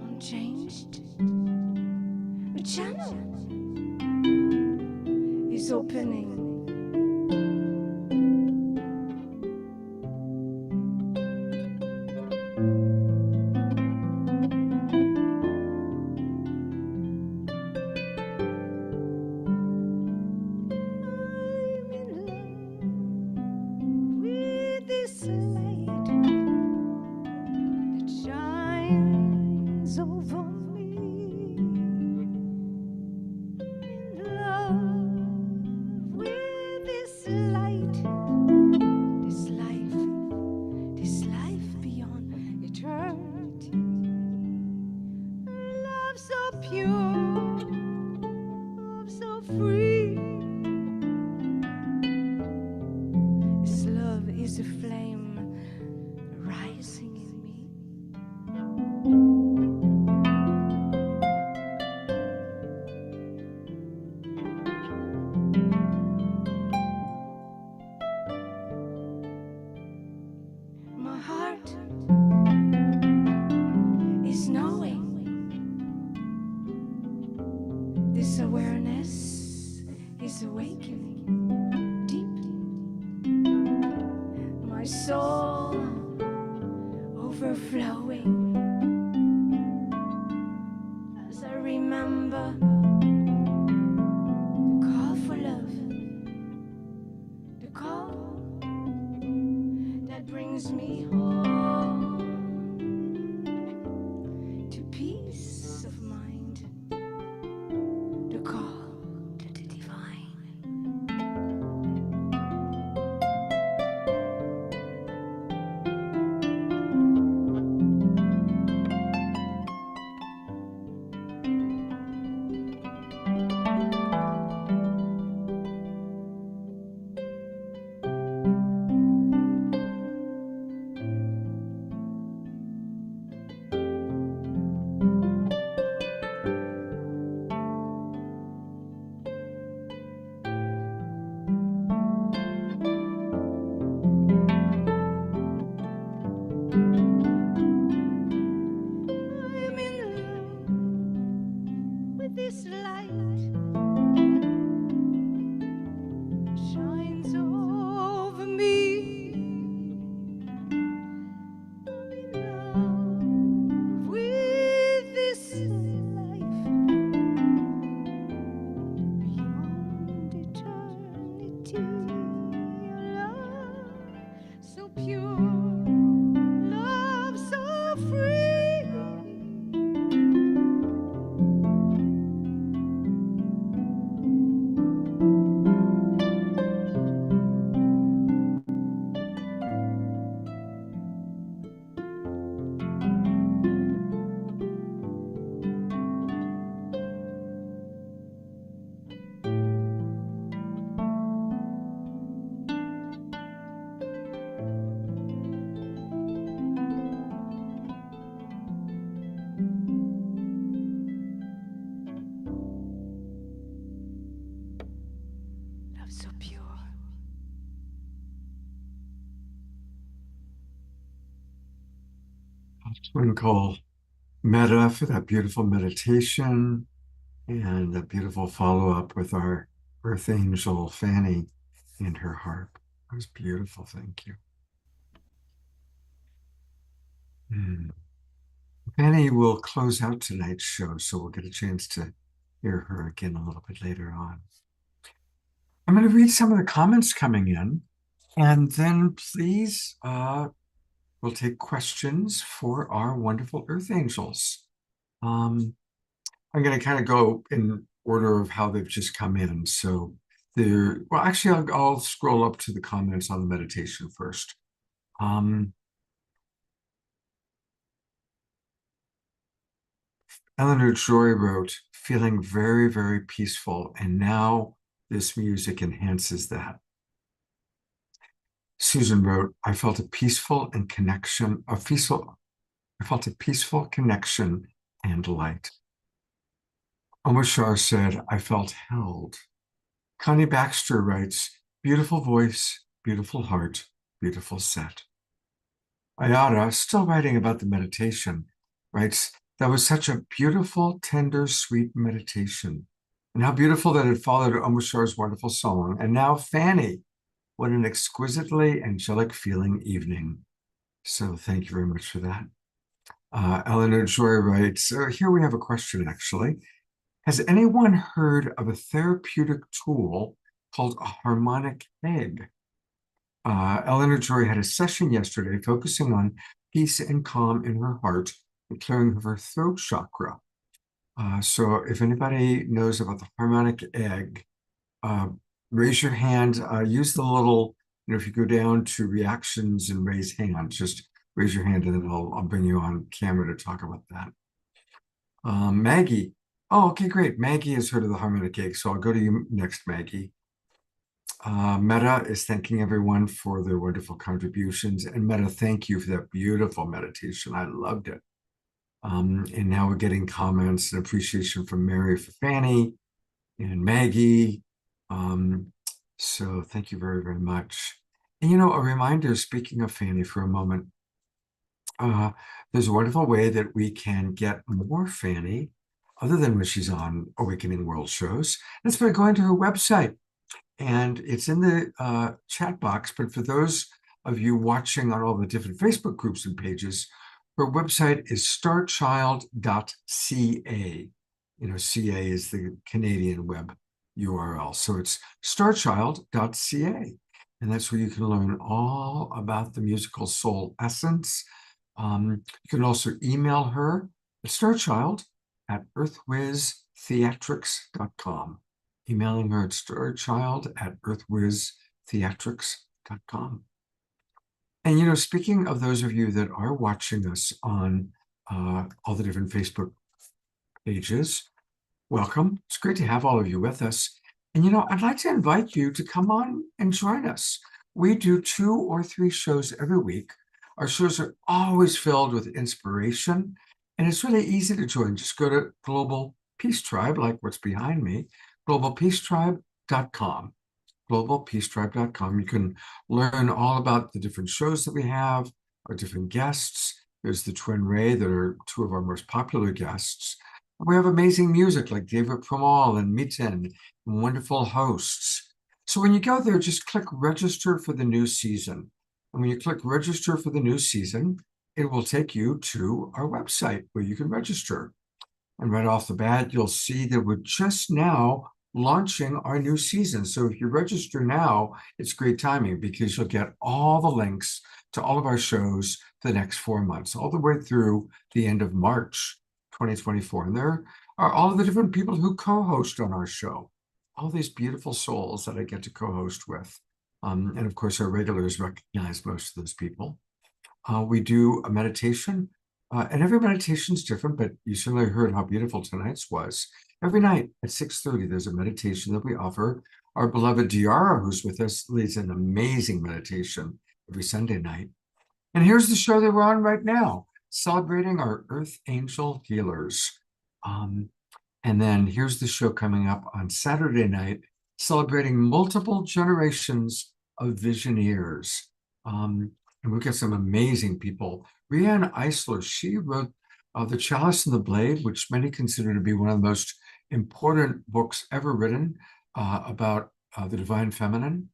Speaker 7: unchanged. The channel is opening. I'm in love with this light that shines over me. In love with overflowing as I remember the call for love, the call that brings me home to peace of mind, the call to the divine. I'm in love with this light shines over me. I'm in love with this life beyond eternity. Your love so pure, love so free. Love so pure.
Speaker 2: Twinkle Meta for that beautiful meditation and that beautiful follow-up with our Earth Angel Fanny and her harp. That was beautiful. Thank you. Fanny will close out tonight's show, so we'll get a chance to hear her again a little bit later on. I'm going to read some of the comments coming in, and then please, we'll take questions for our wonderful Earth Angels. I'm going to kind of go in order of how they've just come in. So well, actually, I'll scroll up to the comments on the meditation first. Eleanor Joy wrote, feeling very, very peaceful, and now this music enhances that. Susan wrote, I felt a peaceful connection and light. Omashar said, I felt held. Connie Baxter writes, beautiful voice, beautiful heart, beautiful set. Ayada, still writing about the meditation, writes, that was such a beautiful, tender, sweet meditation. And how beautiful that it followed Omashar's wonderful song. And now Fanny, what an exquisitely angelic feeling evening. So thank you very much for that. Eleanor Joy writes, here we have a question actually. Has anyone heard of a therapeutic tool called a harmonic egg? Eleanor Joy had a session yesterday focusing on peace and calm in her heart and clearing of her throat chakra. So if anybody knows about the harmonic egg, raise your hand, use the little, if you go down to reactions and raise hands, just raise your hand and then I'll bring you on camera to talk about that. Maggie, oh, okay, great. Maggie has heard of the harmonic egg, so I'll go to you next, Maggie. Meta is thanking everyone for their wonderful contributions. And Meta, thank you for that beautiful meditation. I loved it. And now we're getting comments and appreciation from Mary for Fanny and Maggie. So thank you very, very much. And, a reminder, speaking of Fanny for a moment, there's a wonderful way that we can get more Fanny, other than when she's on Awakening World shows. That's by going to her website. And it's in the chat box, but for those of you watching on all the different Facebook groups and pages, Her website is starchild.ca. You know, CA is the Canadian web URL. So it's starchild.ca. And that's where you can learn all about the musical soul essence. You can also email her at starchild@earthwiztheatrics.com. Emailing her at starchild@earthwiztheatrics.com. And, you know, speaking of those of you that are watching us on all the different Facebook pages, welcome. It's great to have all of you with us. And, you know, I'd like to invite you to come on and join us. We do 2 or 3 shows every week. Our shows are always filled with inspiration, and it's really easy to join. Just go to Global Peace Tribe, like what's behind me, globalpeacetribe.com. globalpeacetribe.com. You can learn all about the different shows that we have, our different guests. There's the Twin Ray that are 2 of our most popular guests. We have amazing music like David Pramal and Miten, and wonderful hosts. So when you go there, just click register for the new season. And when you click register for the new season, it will take you to our website where you can register. And right off the bat, you'll see that we're just now launching our new season. So if you register now, it's great timing because you'll get all the links to all of our shows for the next 4 months, all the way through the end of March 2024. And there are all of the different people who co-host on our show, all these beautiful souls that I get to co-host with. And of course, our regulars recognize most of those people. We do a meditation, and every meditation is different, but you certainly heard how beautiful tonight's was. Every night at 6:30, there's a meditation that we offer. Our beloved Diara, who's with us, leads an amazing meditation every Sunday night. And here's the show that we're on right now, celebrating our Earth Angel Healers. And then here's the show coming up on Saturday night, celebrating multiple generations of Visioneers. And we've got some amazing people. Riane Eisler, she wrote The Chalice and the Blade, which many consider to be one of the most important books ever written about the divine feminine.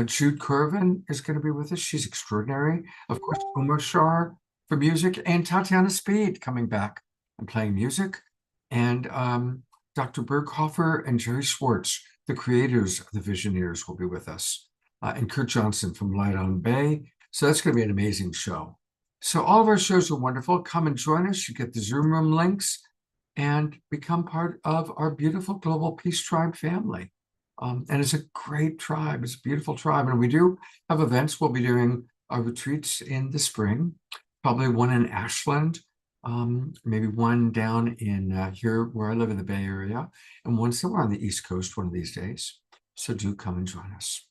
Speaker 2: Jude Curvin is going to be with us. She's extraordinary. Of course, Umar Shar for music, and Tatiana Speed coming back and playing music. And Dr. Berghofer and Jerry Schwartz, the creators of the Visioneers, will be with us. And Kurt Johnson from Light on Bay. So that's going to be an amazing show. So all of our shows are wonderful. Come and join us. You get the Zoom room links and become part of our beautiful Global Peace Tribe family. And it's a great tribe. It's a beautiful tribe. And we do have events. We'll be doing our retreats in the spring, probably one in Ashland, maybe one down in here where I live in the Bay Area, and one somewhere on the East Coast one of these days. So do come and join us.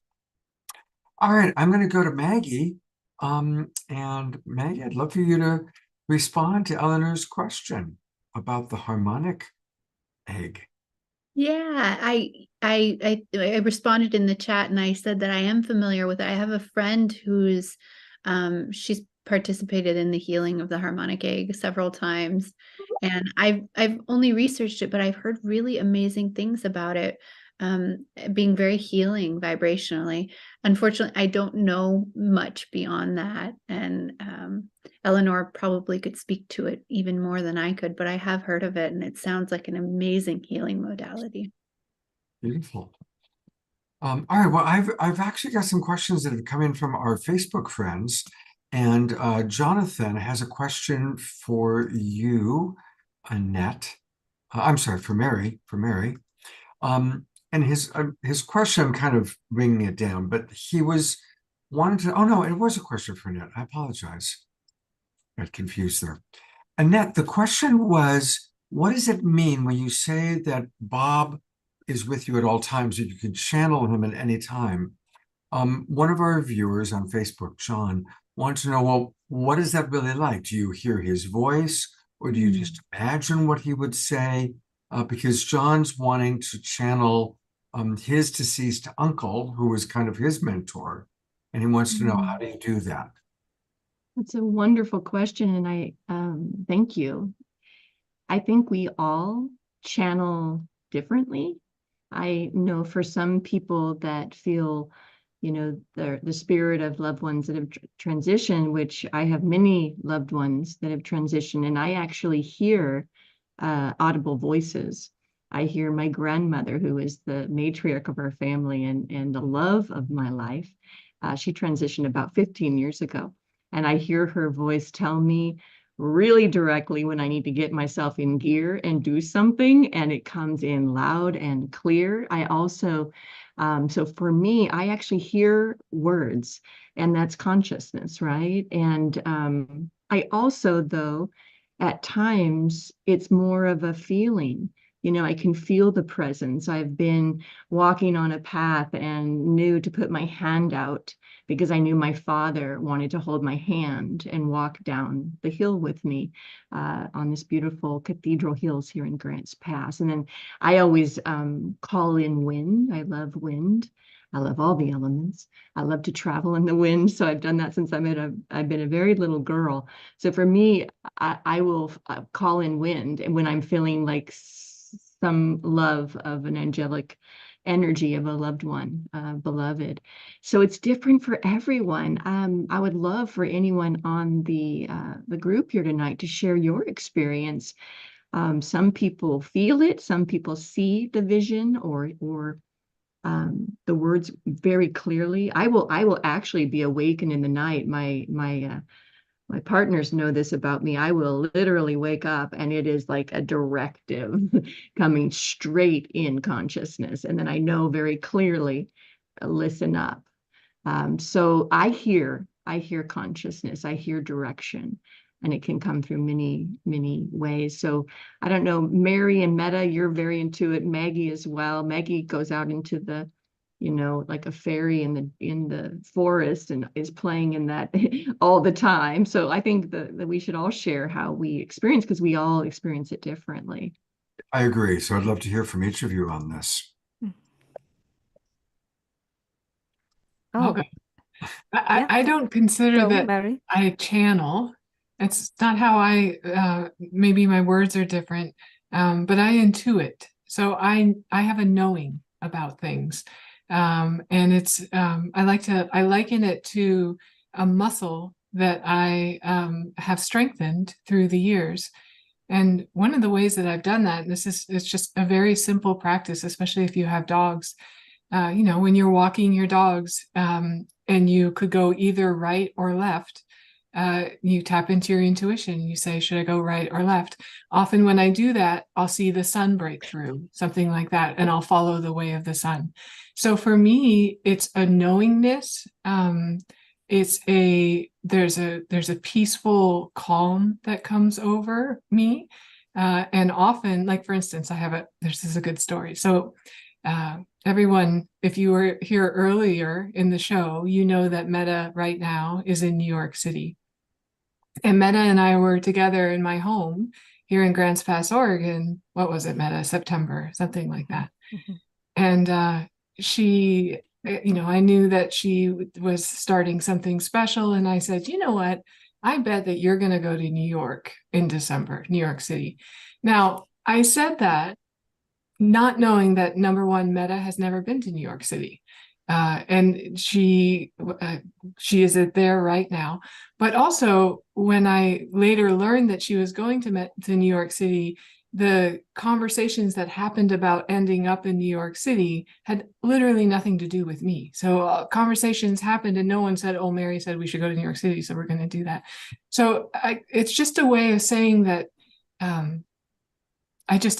Speaker 2: All right, I'm going to go to Maggie. And Maggie, I'd love for you to respond to Eleanor's question about the harmonic egg.
Speaker 3: Yeah, I responded in the chat and I said that I am familiar with it. I have a friend who's she's participated in the healing of the harmonic egg several times, and I've only researched it, but I've heard really amazing things about it, being very healing vibrationally. Unfortunately, I don't know much beyond that, and Eleanor probably could speak to it even more than I could, but I have heard of it, and it sounds like an amazing healing modality.
Speaker 2: Beautiful. All right, well, I've actually got some questions that have come in from our Facebook friends, and Jonathan has a question for you, Annette. I'm sorry, for Mary. And his question, I'm kind of bringing it down, but he was wanting to, oh no, it was a question for Annette. I apologize. Got confused there. Annette, the question was, what does it mean when you say that Bob is with you at all times, that you can channel him at any time? One of our viewers on Facebook, John, wants to know, well, what is that really like? Do you hear his voice, or do you just imagine what he would say? Because John's wanting to channel his deceased uncle, who was kind of his mentor, and he wants to know, how do you do that?
Speaker 6: That's a wonderful question, and I thank you. I think we all channel differently. I know for some people that feel you know, the spirit of loved ones that have transitioned, which I have many loved ones that have transitioned, and I actually hear audible voices. I hear my grandmother, who is the matriarch of our family and the love of my life. She transitioned about 15 years ago. And I hear her voice tell me really directly when I need to get myself in gear and do something. And it comes in loud and clear. I also, so for me, I actually hear words, and that's consciousness, right? And I also, though, at times, it's more of a feeling. You know, I can feel the presence. I've been walking on a path and knew to put my hand out because I knew my father wanted to hold my hand and walk down the hill with me on this beautiful cathedral hills here in Grants Pass. And then I always call in wind. I love wind. I love all the elements. I love to travel in the wind. So I've done that since I've been a very little girl. So for me, I will call in wind, and when I'm feeling like some love of an angelic energy of a loved one, beloved. So it's different for everyone. I would love for anyone on the group here tonight to share your experience. Some people feel it, some people see the vision or the words very clearly. I will actually be awakened in the night. My partners know this about me. I will literally wake up and it is like a directive coming straight in consciousness. And then I know very clearly, listen up. So I hear consciousness, I hear direction, and it can come through many, many ways. So I don't know, Mary and Meta, you're very into it. Maggie as well. Maggie goes out into the, you know, like a fairy in the forest and is playing in that all the time. So I think that we should all share how we experience, because we all experience it differently.
Speaker 2: I agree. So I'd love to hear from each of you on this.
Speaker 4: Oh,
Speaker 5: Okay.
Speaker 4: yeah.
Speaker 5: I don't consider
Speaker 4: Go,
Speaker 5: that
Speaker 4: Mary.
Speaker 5: I channel. It's not how maybe my words are different, but I intuit. So I have a knowing about things. And it's, I liken it to a muscle that I have strengthened through the years. And one of the ways that I've done that, and it's just a very simple practice, especially if you have dogs, you know, when you're walking your dogs, and you could go either right or left, you tap into your intuition. You say, should I go right or left? Often when I do that, I'll see the sun break through, something like that, and I'll follow the way of the sun. So for me, it's a knowingness. There's a peaceful calm that comes over me. And often, like for instance, this is a good story. So everyone, if you were here earlier in the show, you know that Meta right now is in New York City. And Meta and I were together in my home here in Grants Pass, Oregon. What was it, Meta? September, something like that.
Speaker 4: Mm-hmm.
Speaker 5: And she, you know, I knew that she was starting something special. And I said, you know what? I bet that you're going to go to New York in December, New York City. Now, I said that not knowing that, number one, Meta has never been to New York City. And she is there right now. But also, when I later learned that she was going to New York City, the conversations that happened about ending up in New York City had literally nothing to do with me. So conversations happened and no one said, oh, Mary said we should go to New York City, so we're going to do that. So it's just a way of saying that I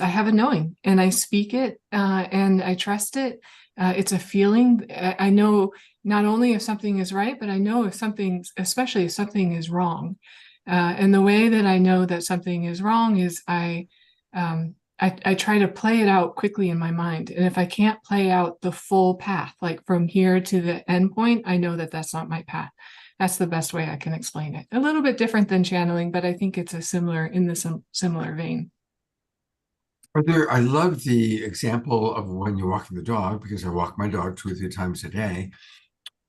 Speaker 5: have a knowing and I speak it and I trust it. It's a feeling. I know not only if something is right, but I know if something, especially if something is wrong. And the way that I know that something is wrong is I try to play it out quickly in my mind. And if I can't play out the full path, like from here to the end point, I know that that's not my path. That's the best way I can explain it. A little bit different than channeling, but I think it's in the similar vein.
Speaker 2: I love the example of when you're walking the dog, because I walk my dog 2 or 3 times a day.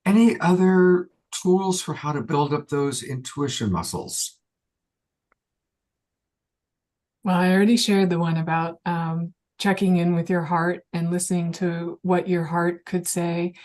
Speaker 2: Any other tools for how to build up those intuition muscles?
Speaker 5: Well, I already shared the one about checking in with your heart and listening to what your heart could say.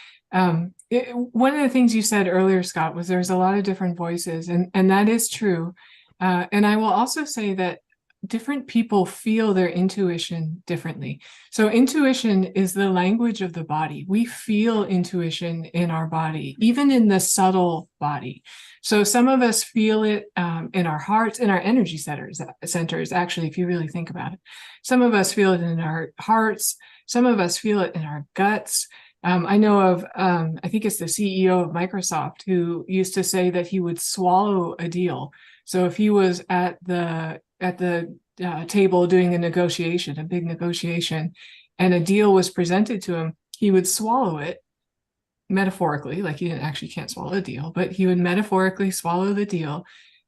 Speaker 5: one of the things you said earlier, Scott, was there's a lot of different voices, and that is true. And I will also say that different people feel their intuition differently. So intuition is the language of the body. We feel intuition in our body, even in the subtle body. So some of us feel it in our hearts, in our energy centers, actually, if you really think about it. Some of us feel it in our hearts. Some of us feel it in our guts. I know of, I think it's the CEO of Microsoft who used to say that he would swallow a deal. So if he was at the table doing a negotiation, a big negotiation, and a deal was presented to him, he would swallow it metaphorically, like he can't swallow a deal, but he would metaphorically swallow the deal.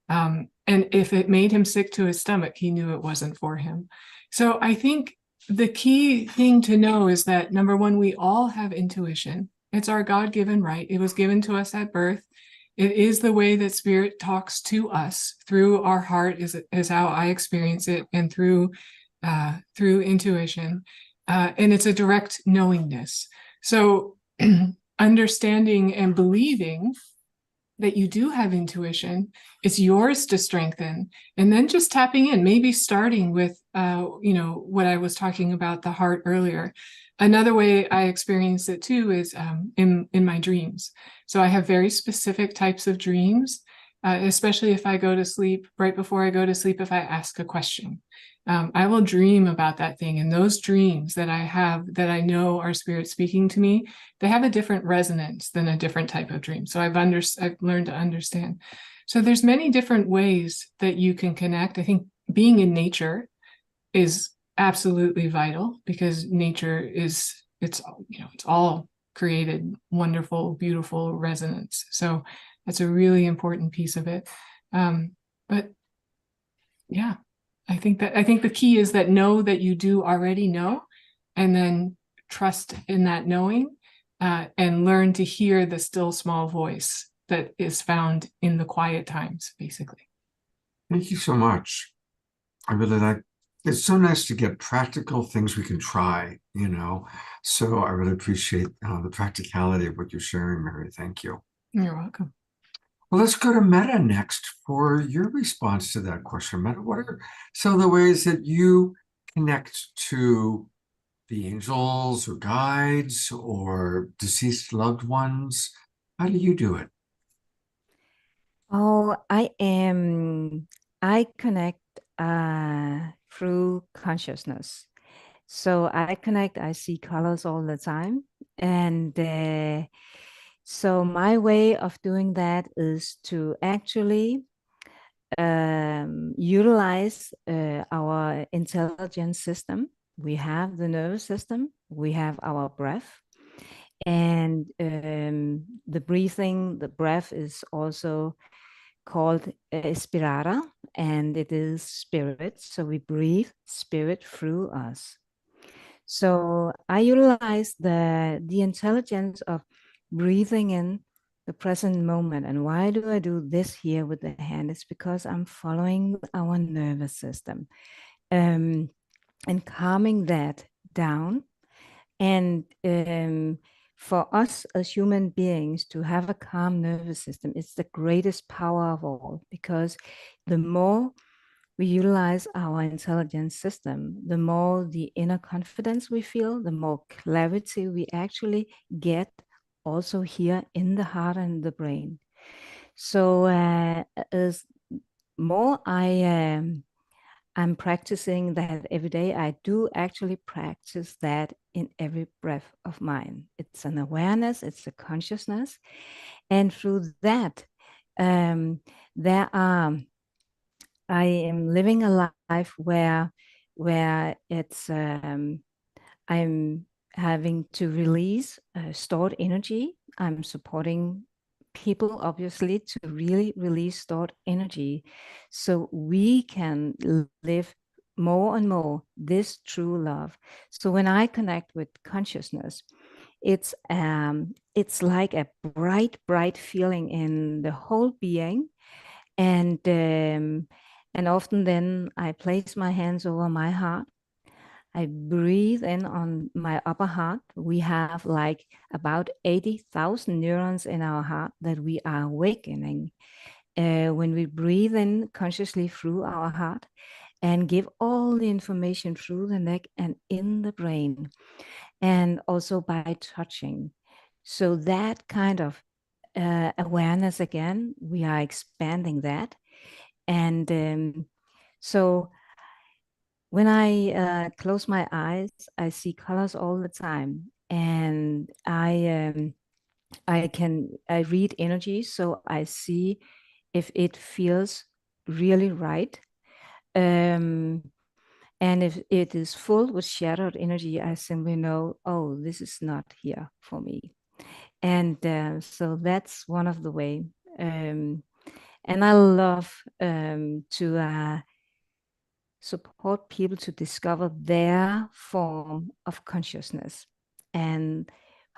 Speaker 5: And if it made him sick to his stomach, he knew it wasn't for him. So I think the key thing to know is that, number one, we all have intuition. It's our God-given right. It was given to us at birth. It is the way that spirit talks to us through our heart, is how I experience it, and through intuition. And it's a direct knowingness. So understanding and believing that you do have intuition, it's yours to strengthen, and then just tapping in, maybe starting with, what I was talking about, the heart earlier. Another way I experience it too is in my dreams. So I have very specific types of dreams, especially if I go to sleep. Right before I go to sleep, if I ask a question, I will dream about that thing. And those dreams that I have, that I know are spirit speaking to me, they have a different resonance than a different type of dream. So I've learned to understand. So there's many different ways that you can connect. I think being in nature is absolutely vital, because nature it's all created wonderful, beautiful resonance. So that's a really important piece of it. But yeah, I think the key is that know that you do already know, and then trust in that knowing, and learn to hear the still small voice that is found in the quiet times, basically.
Speaker 2: Thank you so much. I really like, it's so nice to get practical things we can try, So I really appreciate the practicality of what you're sharing, Mary. Thank you.
Speaker 5: You're welcome.
Speaker 2: Well, let's go to Meta next for your response to that question. Meta, what are some of the ways that you connect to the angels or guides or deceased loved ones? How do you do it?
Speaker 4: Oh, I connect through consciousness. So I see colors all the time. And so my way of doing that is to actually utilize our intelligence system. We have the nervous system, we have our breath, and the breathing, the breath is also called Inspirata, and it is spirit. So we breathe spirit through us. So I utilize the intelligence of breathing in the present moment. And why do I do this here with the hand? It's because I'm following our nervous system and calming that down. And for us as human beings to have a calm nervous system, it's the greatest power of all, because the more we utilize our intelligence system, the more the inner confidence we feel, the more clarity we actually get also here in the heart and the brain. So as more I'm practicing that every day, I do actually practice that in every breath of mine. It's an awareness, it's a consciousness. And through that, I am living a life where it's I'm having to release stored energy. I'm supporting people, obviously, to really release stored energy, so we can live more and more this true love. So when I connect with consciousness, it's like a bright feeling in the whole being, and often then I place my hands over my heart, I breathe in on my upper heart. We have like about 80,000 neurons in our heart that we are awakening when we breathe in consciously through our heart and give all the information through the neck and in the brain, and also by touching. So that kind of awareness again, we are expanding that. And so when I close my eyes, I see colors all the time, and I read energy, so I see if it feels really right. And if it is full with shattered energy, I simply know, oh, this is not here for me. And so that's one of the way. And I love to support people to discover their form of consciousness. And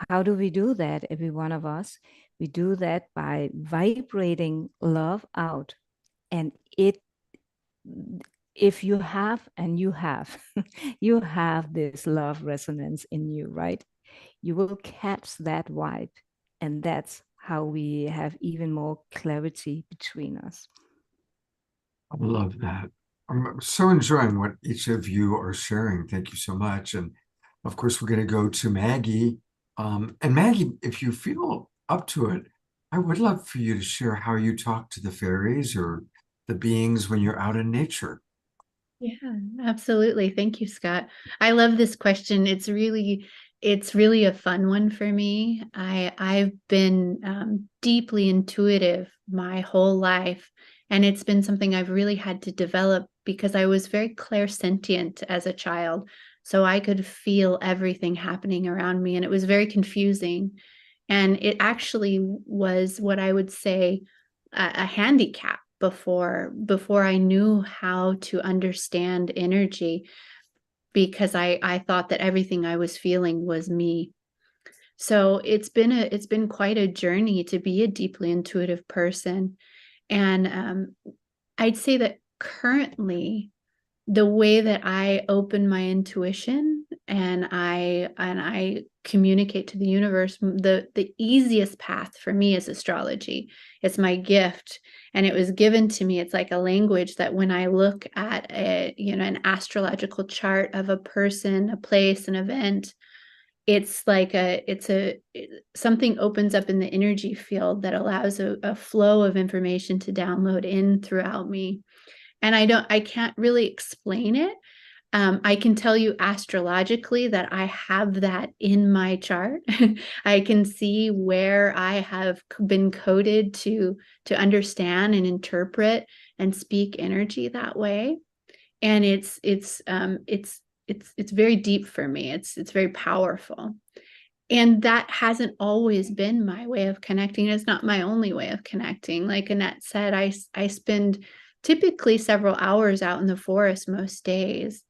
Speaker 4: how do we do that, every one of us? We do that by vibrating love out. And if you have, and you have, you have this love resonance in you, right? You will catch that vibe. And that's how we have even more clarity between us.
Speaker 2: I love that. I'm so enjoying what each of you are sharing. Thank you so much. And of course, we're going to go to Maggie. And Maggie, if you feel up to it, I would love for you to share how you talk to the fairies or the beings when you're out in nature.
Speaker 3: Yeah, absolutely. Thank you, Scott. I love this question. It's really a fun one for me. I've been deeply intuitive my whole life, and it's been something I've really had to develop because I was very clairsentient as a child. So I could feel everything happening around me, and it was very confusing. And it actually was what I would say a handicap before I knew how to understand energy, because I thought that everything I was feeling was me. So it's been quite a journey to be a deeply intuitive person. And I'd say that currently the way that I open my intuition and I communicate to the universe, the easiest path for me is astrology. It's my gift, and it was given to me. It's like a language that when I look at an astrological chart of a person, a place, an event, it's like something opens up in the energy field that allows a flow of information to download in throughout me. And I can't really explain it. I can tell you astrologically that I have that in my chart. I can see where I have been coded to understand and interpret and speak energy that way. And it's very deep for me. It's very powerful. And that hasn't always been my way of connecting. It's not my only way of connecting. Like Annette said, I spend typically several hours out in the forest most days.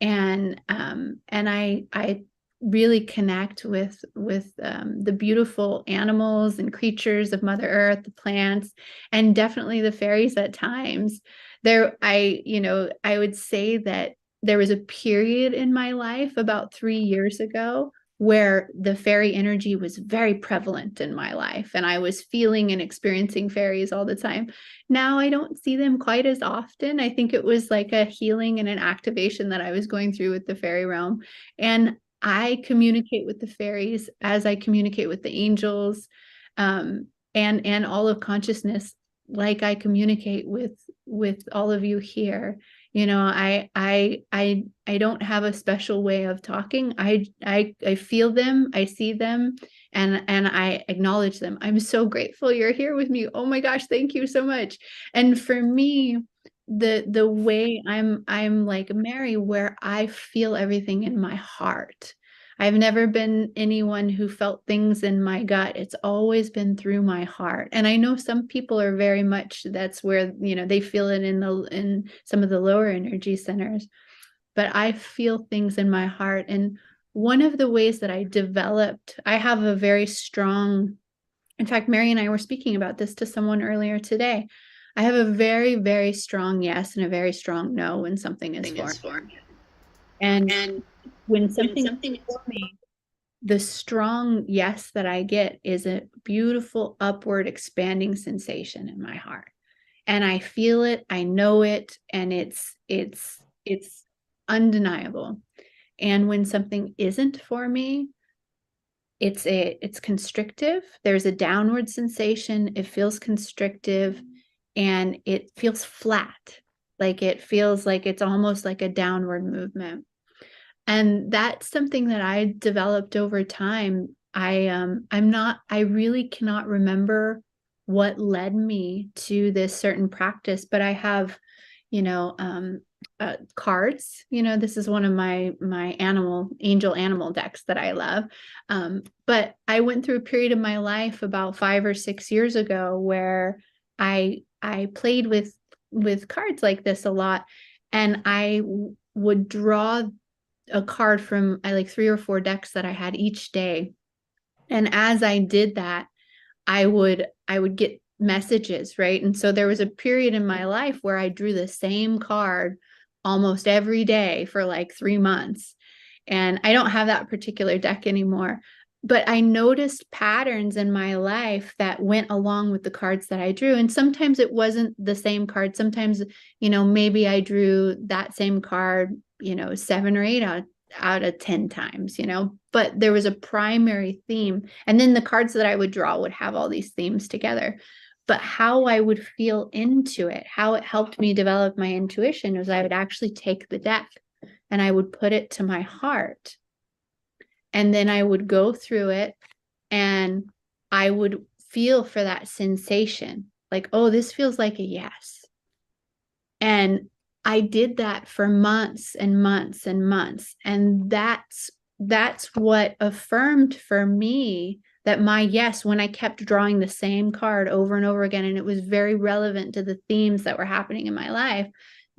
Speaker 3: And I really connect with the beautiful animals and creatures of Mother Earth, the plants, and definitely the fairies at times. I would say that there was a period in my life about 3 years ago where the fairy energy was very prevalent in my life, and I was feeling and experiencing fairies all the time. Now I don't see them quite as often. I think it was like a healing and an activation that I was going through with the fairy realm. And I communicate with the fairies as I communicate with the angels, and all of consciousness, like I communicate with all of you here. I don't have a special way of talking. I feel them, I see them, and I acknowledge them. I'm so grateful you're here with me. Oh my gosh, thank you so much. And for me, the way I'm like Mary, where I feel everything in my heart. I've never been anyone who felt things in my gut. It's always been through my heart. And I know some people are very much, that's where, they feel it in some of the lower energy centers. But I feel things in my heart. And one of the ways that I developed, I have a very strong, in fact, Mary and I were speaking about this to someone earlier today. I have a very, very strong yes and a very strong no when something is for me. And when something is for me, the strong yes that I get is a beautiful upward expanding sensation in my heart. And I feel it, I know it, and it's undeniable. And when something isn't for me, it's constrictive. There's a downward sensation. It feels constrictive and it feels flat. Like it feels like it's almost like a downward movement. And that's something that I developed over time. I really cannot remember what led me to this certain practice, but I have, you know, cards. You know, this is one of my angel animal decks that I love. But I went through a period of my life about 5 or 6 years ago where I played with cards like this a lot, and I would draw a card from like 3 or 4 decks that I had each day. And as I did that, I would get messages, right? And so there was a period in my life where I drew the same card almost every day for like 3 months. And I don't have that particular deck anymore, but I noticed patterns in my life that went along with the cards that I drew. And sometimes it wasn't the same card. Sometimes, you know, maybe I drew that same card, you know, 7 or 8 out of 10 times, you know, but there was a primary theme. And then the cards that I would draw would have all these themes together. But how I would feel into it, how it helped me develop my intuition, was I would actually take the deck and I would put it to my heart. And then I would go through it and I would feel for that sensation, like, oh, this feels like a yes. And I did that for months and months and months. And that's what affirmed for me that my yes, when I kept drawing the same card over and over again, and it was very relevant to the themes that were happening in my life,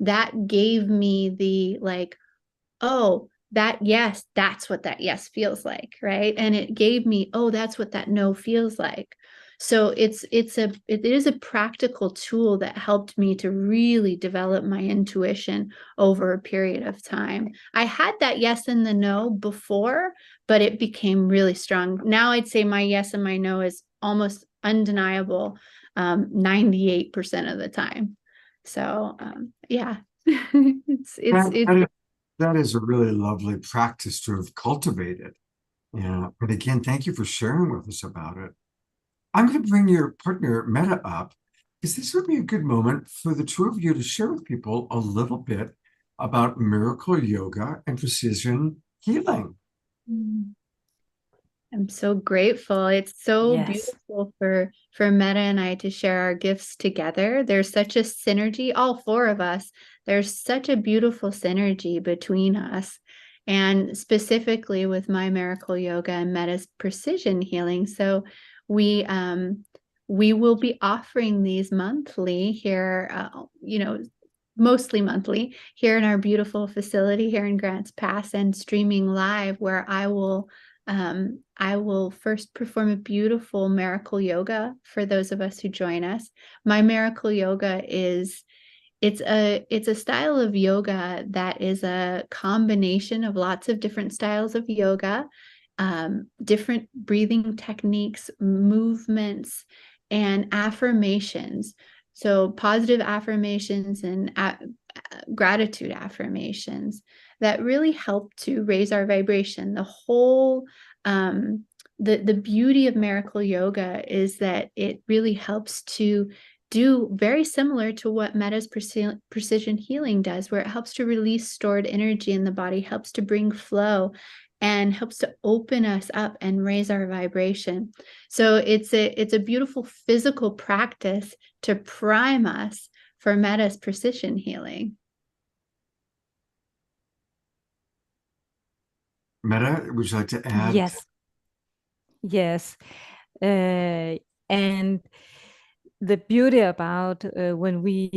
Speaker 3: that gave me the like, oh, that yes, that's what that yes feels like, right? And it gave me, oh, that's what that no feels like. So it is a practical tool that helped me to really develop my intuition over a period of time. I had that yes and the no before, but it became really strong. Now I'd say my yes and my no is almost undeniable 98% of the time. So yeah,
Speaker 2: That is a really lovely practice to have cultivated. Yeah. But again, thank you for sharing with us about it. I'm going to bring your partner Meta up, because this would be a good moment for the two of you to share with people a little bit about miracle yoga and precision healing.
Speaker 3: I'm so grateful. It's so
Speaker 4: Yes.
Speaker 3: beautiful for Meta and I to share our gifts together. There's such a synergy, all 4 of us. There's such a beautiful synergy between us. And specifically with my miracle yoga and Meta's precision healing. So we will be offering these monthly here, you know, mostly monthly here in our beautiful facility here in Grants Pass, and streaming live, where I will first perform a beautiful miracle yoga for those of us who join us. My miracle yoga it's a style of yoga that is a combination of lots of different styles of yoga, different breathing techniques, movements, and affirmations. So positive affirmations and gratitude affirmations that really help to raise our vibration. The whole the beauty of miracle yoga is that it really helps to do very similar to what Meta's precision healing does, where it helps to release stored energy in the body, helps to bring flow, and helps to open us up and raise our vibration. So it's a beautiful physical practice to prime us for Meta's precision healing.
Speaker 2: Meta, would you like to add?
Speaker 4: Yes. And the beauty about when we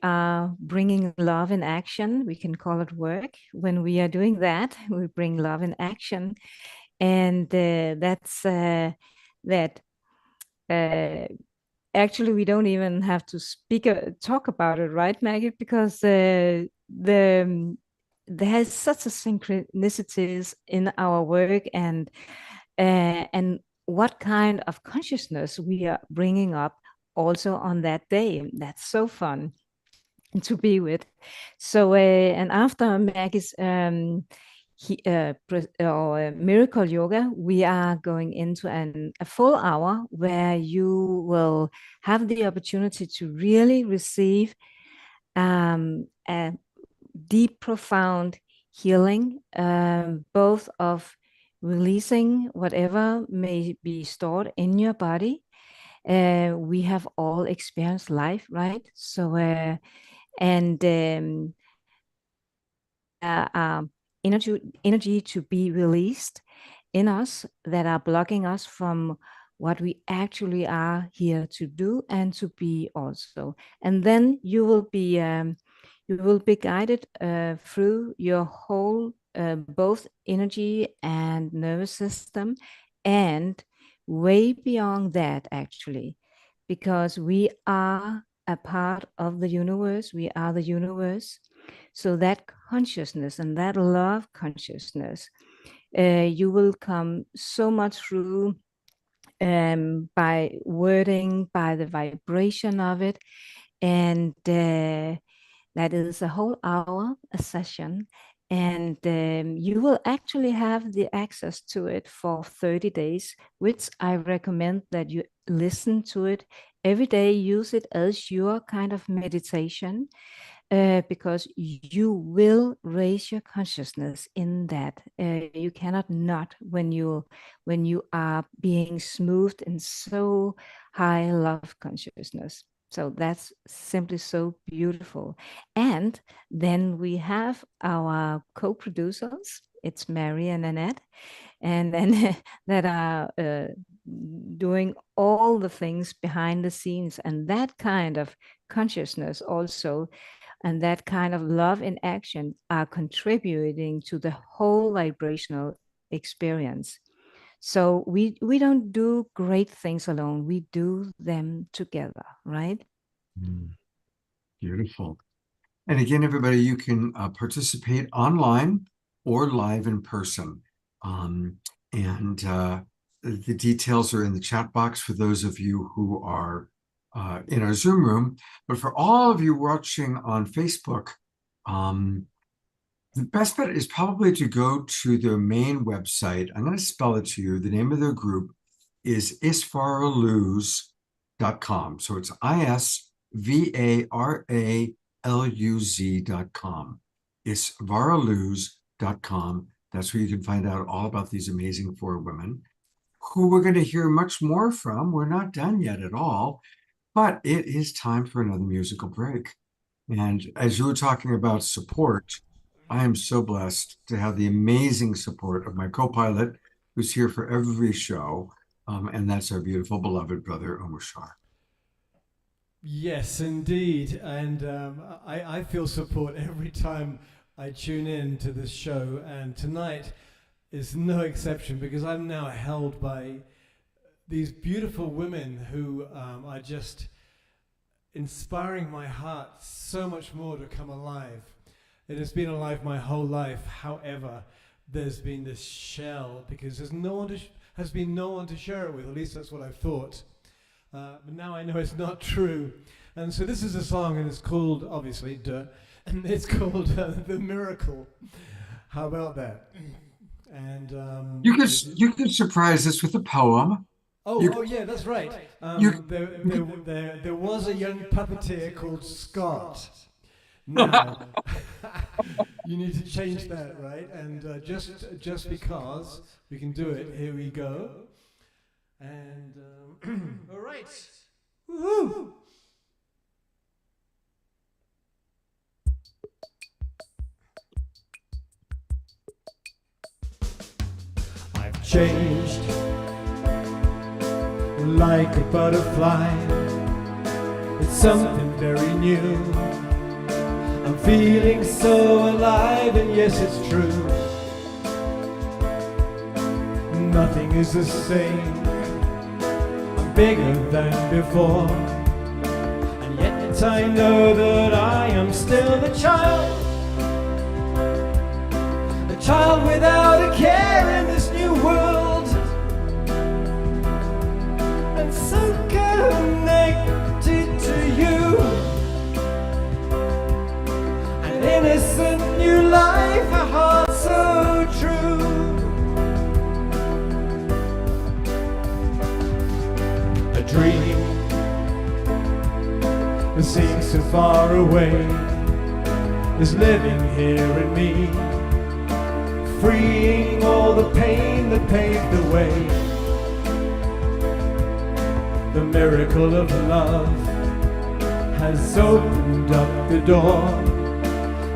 Speaker 4: are bringing love in action, we can call it work. When we are doing that, we bring love in action, and that's that. Actually, we don't even have to talk about it, right, Maggie? Because there's such a synchronicities in our work, and what kind of consciousness we are bringing up also on that day. That's so fun to be with. So, and after Maggie's miracle yoga, we are going into a full hour where you will have the opportunity to really receive a deep, profound healing, both of releasing whatever may be stored in your body. We have all experienced life, right? So, and energy to be released in us that are blocking us from what we actually are here to do and to be also. And then you will be guided through your whole both energy and nervous system, and way beyond that, actually, because we are a part of the universe. We are the universe. So that consciousness and that love consciousness, you will come so much through by wording, by the vibration of it. And that is a whole hour, a session. And you will actually have the access to it for 30 days, which I recommend that you listen to it every day. Use it as your kind of meditation, because you will raise your consciousness in that. You cannot not when you are being smoothed in so high love consciousness. So that's simply so beautiful. And then we have our co-producers. It's Mary and Annette, and then that are doing all the things behind the scenes, and that kind of consciousness also, and that kind of love in action are contributing to the whole vibrational experience. So we don't do great things alone. We do them together, right?
Speaker 2: Beautiful. And again, everybody, you can participate online or live in person. And the details are in the chat box for those of you who are in our Zoom room. But for all of you watching on Facebook, the best bet is probably to go to their main website. I'm going to spell it to you. The name of their group is isvaraluz.com. So it's ISVARALUZ.com. Isvaraluz.com. That's where you can find out all about these amazing 4 women who we're going to hear much more from. We're not done yet at all, but it is time for another musical break. And as you were talking about support, I am so blessed to have the amazing support of my co-pilot, who's here for every show, and that's our beautiful, beloved brother, Omar Shah.
Speaker 8: Yes, indeed. And I feel support every time I tune in to this show. And tonight is no exception, because I'm now held by these beautiful women who are just inspiring my heart so much more to come alive. It has been alive my whole life. However, there's been this shell because there's has been no one to share it with. At least that's what I've thought. But now I know it's not true. And so this is a song, and it's called, obviously, and it's called The Miracle. How about that? And
Speaker 2: you could surprise us with a poem.
Speaker 8: Oh yeah, that's right. There was a young puppeteer called Scott. Now, you need to change that, right? And just because we can do it, here we go. And all right, woohoo! I've changed like a butterfly. It's something very new. I'm feeling so alive, and yes, it's true. Nothing is the same. I'm bigger than before, and yet I know that I am still the child life, a heart so true. A dream that seems so far away is living here in me, freeing all the pain that paved the way. The miracle of love has opened up the door,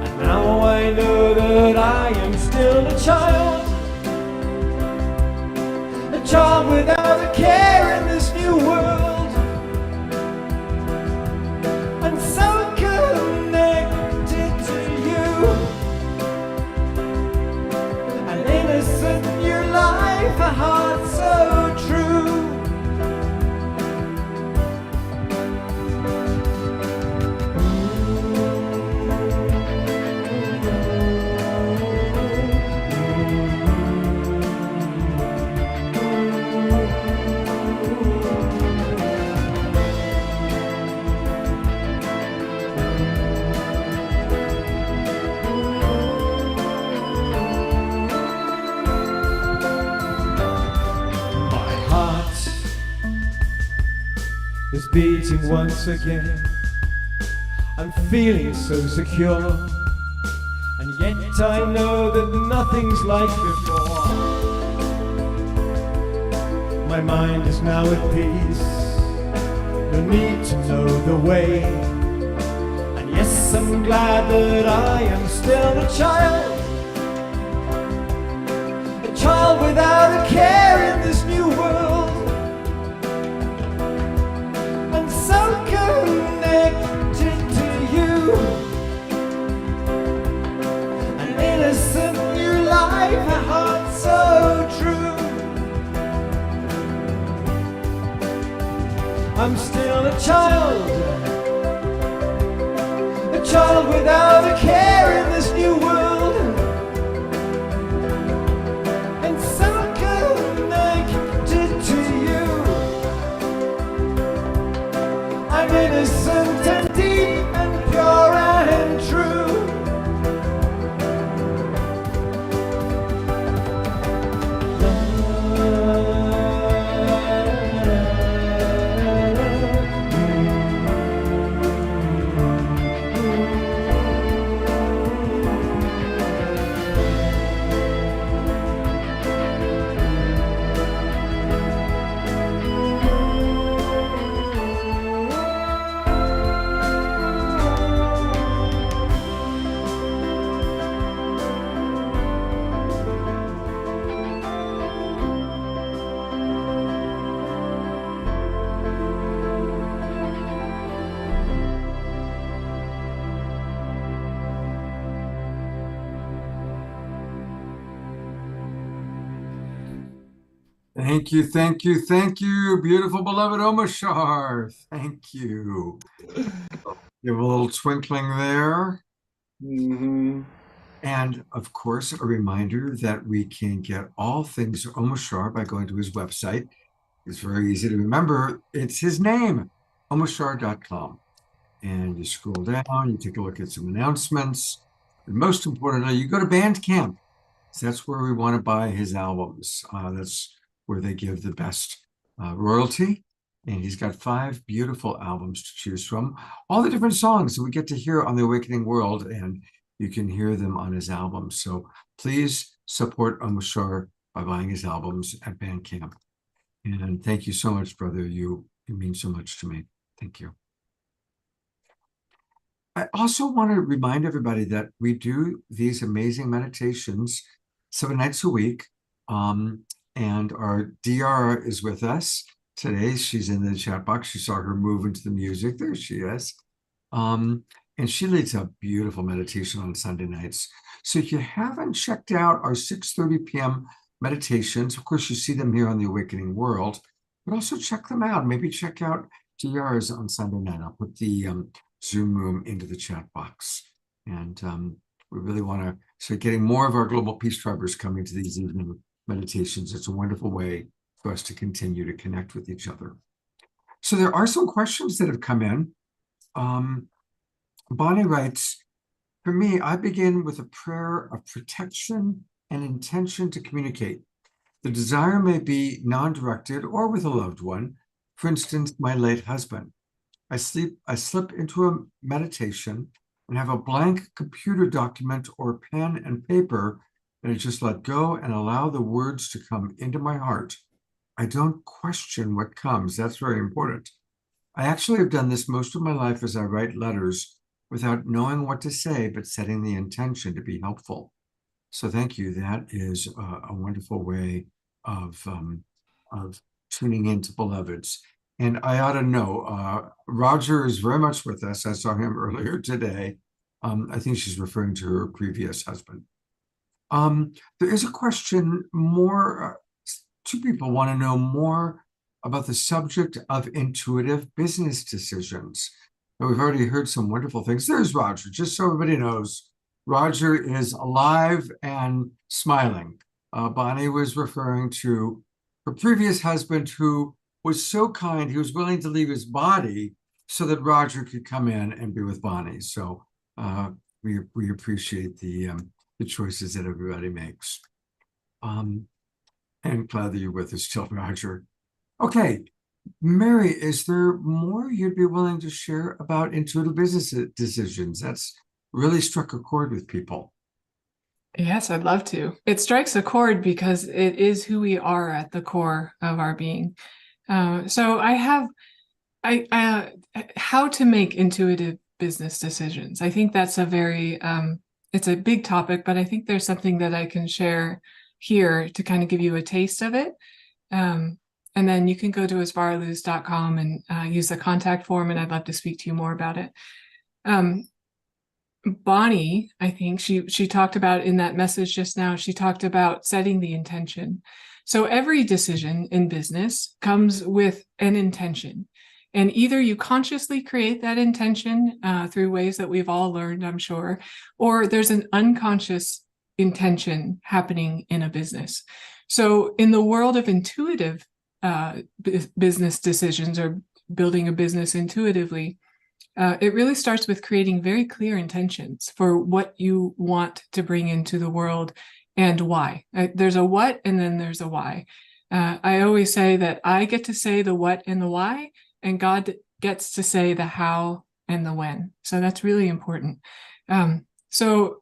Speaker 8: and now I know that I am still a child without a care in this new world. I'm so connected to you, an innocent new life, a heart so true. Is beating once again. I'm feeling so secure, and yet I know that nothing's like before. My mind is now at peace, no need to know the way. And yes, I'm glad that I am still a child without a care in this new world. Connected to you, an innocent new life, a heart so true. I'm still a child without a care in this new world, and so connected to you. I'm innocent and deep and pure and true.
Speaker 2: Thank you, thank you, thank you, beautiful beloved Omashar. Thank you. Give a little twinkling there.
Speaker 9: Mm-hmm.
Speaker 2: And of course, a reminder that we can get all things Omashar by going to his website. It's very easy to remember. It's his name, omashar.com. And you scroll down, you take a look at some announcements. And most importantly, you go to Bandcamp. So that's where we want to buy his albums. That's where they give the best royalty. And he's got 5 beautiful albums to choose from. All the different songs that we get to hear on The Awakening World, and you can hear them on his albums. So please support Omashar by buying his albums at Bandcamp. And thank you so much, brother. You mean so much to me. Thank you. I also want to remind everybody that we do these amazing meditations 7 nights a week. And our DR is with us today. She's in the chat box. You saw her move into the music. There she is. And she leads a beautiful meditation on Sunday nights. So if you haven't checked out our 6:30 p.m. meditations, of course, you see them here on The Awakening World, but also check them out. Maybe check out DRs on Sunday night. I'll put the Zoom room into the chat box. And we really want to start getting more of our Global Peace Tribers coming to these evening meditations. It's a wonderful way for us to continue to connect with each other. So there are some questions that have come in. Bonnie writes, For me, I begin with a prayer of protection and intention to communicate. The desire may be non-directed or with a loved one, for instance, my late husband. I slip into a meditation and have a blank computer document or pen and paper, and I just let go and allow the words to come into my heart. I don't question what comes. That's very important. I actually have done this most of my life as I write letters without knowing what to say, but setting the intention to be helpful. So thank you. That is a wonderful way of tuning into beloveds. And I ought to know, Roger is very much with us. I saw him earlier today. I think she's referring to her previous husband. There is a question more, two people want to know more about the subject of intuitive business decisions. And we've already heard some wonderful things. There's Roger, just so everybody knows. Roger is alive and smiling. Bonnie was referring to her previous husband who was so kind, he was willing to leave his body so that Roger could come in and be with Bonnie. So we appreciate the choices that everybody makes. And glad that you're with us still, Roger. Okay, Mary, is there more you'd be willing to share about intuitive business decisions? That's really struck a chord with people.
Speaker 5: Yes, I'd love to. It strikes a chord because it is who we are at the core of our being. So how to make intuitive business decisions. I think that's a very, it's a big topic, but I think there's something that I can share here to kind of give you a taste of it. And then you can go to asvaraluz.com and use the contact form, and I'd love to speak to you more about it. Bonnie, I think she talked about in that message just now, she talked about setting the intention. So every decision in business comes with an intention. And either you consciously create that intention through ways that we've all learned, I'm sure, or there's an unconscious intention happening in a business. So in the world of intuitive business decisions or building a business intuitively, it really starts with creating very clear intentions for what you want to bring into the world and why. There's a what and then there's a why. I always say that I get to say the what and the why, and God gets to say the how and the when. So that's really important. So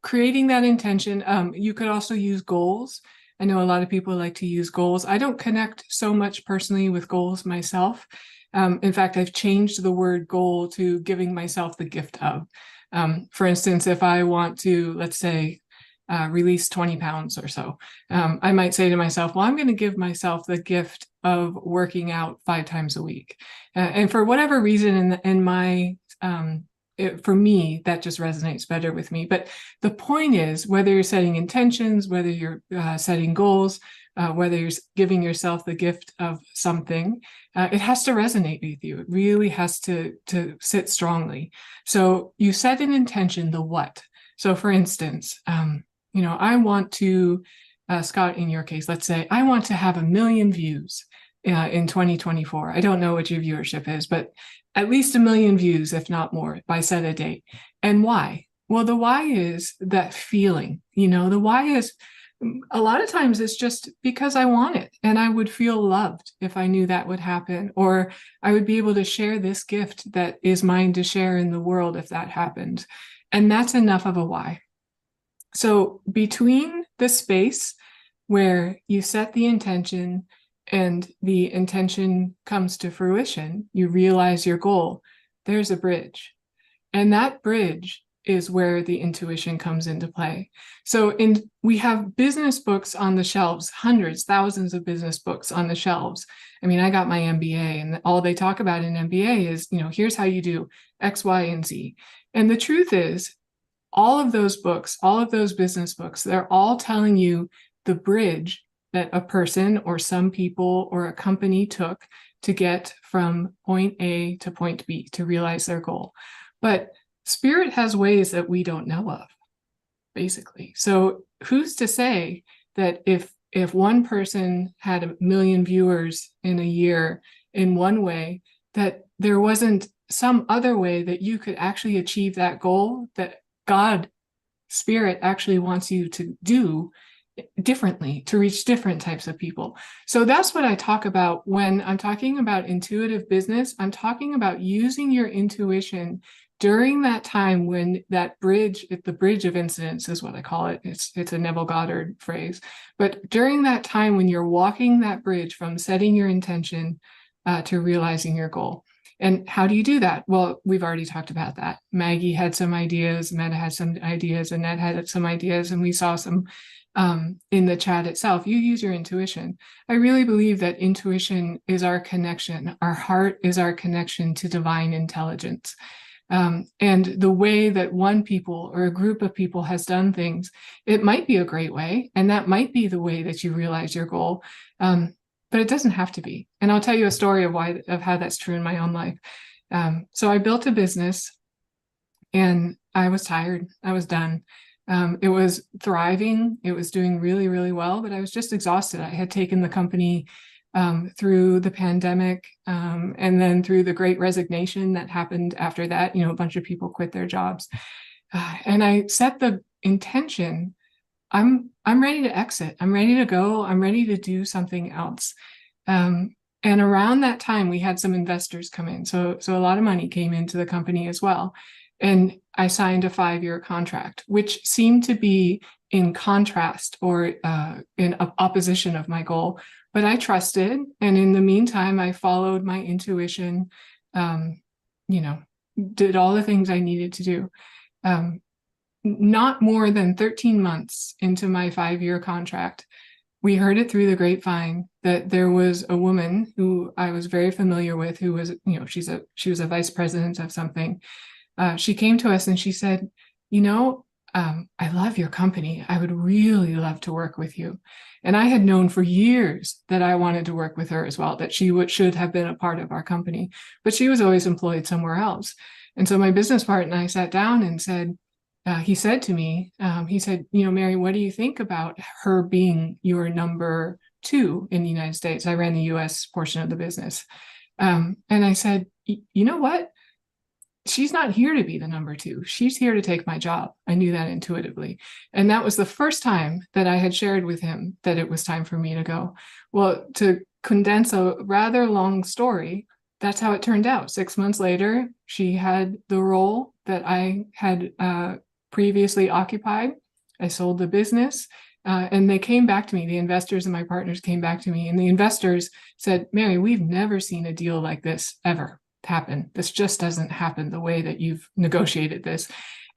Speaker 5: creating that intention, you could also use goals. I know a lot of people like to use goals. I don't connect so much personally with goals myself. In fact, I've changed the word goal to giving myself the gift of. For instance, if I want to, let's say, release 20 pounds or so, I might say to myself, well, I'm going to give myself the gift of working out 5 times a week. And for whatever reason in my for me, that just resonates better with me. But the point is, whether you're setting intentions, whether you're setting goals, whether you're giving yourself the gift of something, it has to resonate with you. It really has to sit strongly. So you set an intention, the what. So for instance, I want to, Scott, in your case, let's say, I want to have 1 million views in 2024. I don't know what your viewership is, but at least 1 million views, if not more, by set a date. And why? Well, the why is that feeling. The why is, a lot of times it's just because I want it, and I would feel loved if I knew that would happen, or I would be able to share this gift that is mine to share in the world if that happened. And that's enough of a why. So between the space where you set the intention and the intention comes to fruition, you realize your goal, there's a bridge. And that bridge is where the intuition comes into play. So we have business books on the shelves, hundreds, thousands of business books on the shelves. I mean, I got my MBA, and all they talk about in MBA is, here's how you do X, Y, and Z. And the truth is, all of those books, all of those business books, they're all telling you the bridge that a person or some people or a company took to get from point A to point B to realize their goal. But Spirit has ways that we don't know of, basically. So who's to say that if one person had 1 million viewers in a year in one way, that there wasn't some other way that you could actually achieve that goal that God, Spirit, actually wants you to do differently, to reach different types of people. So that's what I talk about when I'm talking about intuitive business. I'm talking about using your intuition during that time when that bridge, the bridge of incidents is what I call it. It's a Neville Goddard phrase. But during that time when you're walking that bridge from setting your intention to realizing your goal. And how do you do that? Well, we've already talked about that. Maggie had some ideas, Meta had some ideas, Annette had some ideas, and we saw some in the chat itself. You use your intuition. I really believe that intuition is our connection. Our heart is our connection to divine intelligence. And the way that one people or a group of people has done things, it might be a great way, and that might be the way that you realize your goal, but it doesn't have to be. And I'll tell you a story of how that's true in my own life. So I built a business, and I was tired. I was done. It was thriving. It was doing really, really well, but I was just exhausted. I had taken the company through the pandemic, and then through the great resignation that happened after that. A bunch of people quit their jobs. And I set the intention, I'm ready to exit. I'm ready to go. I'm ready to do something else. And around that time, we had some investors come in. So a lot of money came into the company as well. And I signed a 5-year contract, which seemed to be in contrast or in opposition of my goal. But I trusted. And in the meantime, I followed my intuition, did all the things I needed to do. Not more than 13 months into my 5-year contract, we heard it through the grapevine that there was a woman who I was very familiar with, who was, she was a vice president of something. She came to us and she said, I love your company. I would really love to work with you. And I had known for years that I wanted to work with her as well, that she should have been a part of our company, but she was always employed somewhere else. And so my business partner and I sat down and said, he said to me, Mary, what do you think about her being your number 2 in the United States? I ran the US portion of the business. And I said, you know what? She's not here to be the number 2. She's here to take my job. I knew that intuitively. And that was the first time that I had shared with him that it was time for me to go. Well, to condense a rather long story, that's how it turned out. 6 months later, she had the role that I had previously occupied. I sold the business, and they came back to me. The investors and my partners came back to me, and the investors said, Mary, we've never seen a deal like this ever happen. This just doesn't happen the way that you've negotiated this.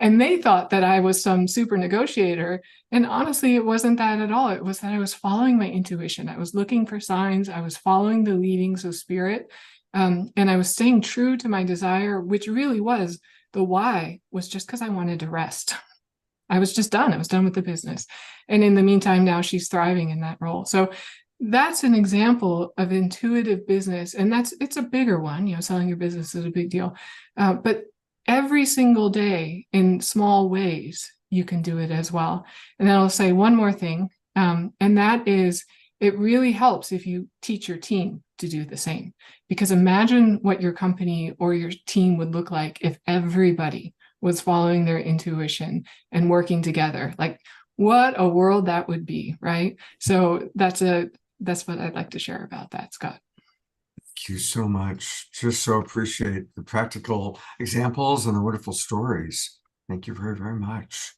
Speaker 5: And they thought that I was some super negotiator. And honestly, it wasn't that at all. It was that I was following my intuition. I was looking for signs. I was following the leadings of spirit. And I was staying true to my desire, which really was the why was just because I wanted to rest. I was just done. I was done with the business. And in the meantime, now she's thriving in that role. So that's an example of intuitive business. And it's a bigger one, selling your business is a big deal. But every single day in small ways, you can do it as well. And then I'll say one more thing. And that is, it really helps if you teach your team to do the same. Because imagine what your company or your team would look like if everybody was following their intuition and working together. Like, what a world that would be, right? So that's what I'd like to share about that, Scott.
Speaker 2: Thank you so much. Just so appreciate the practical examples and the wonderful stories. Thank you very, very much.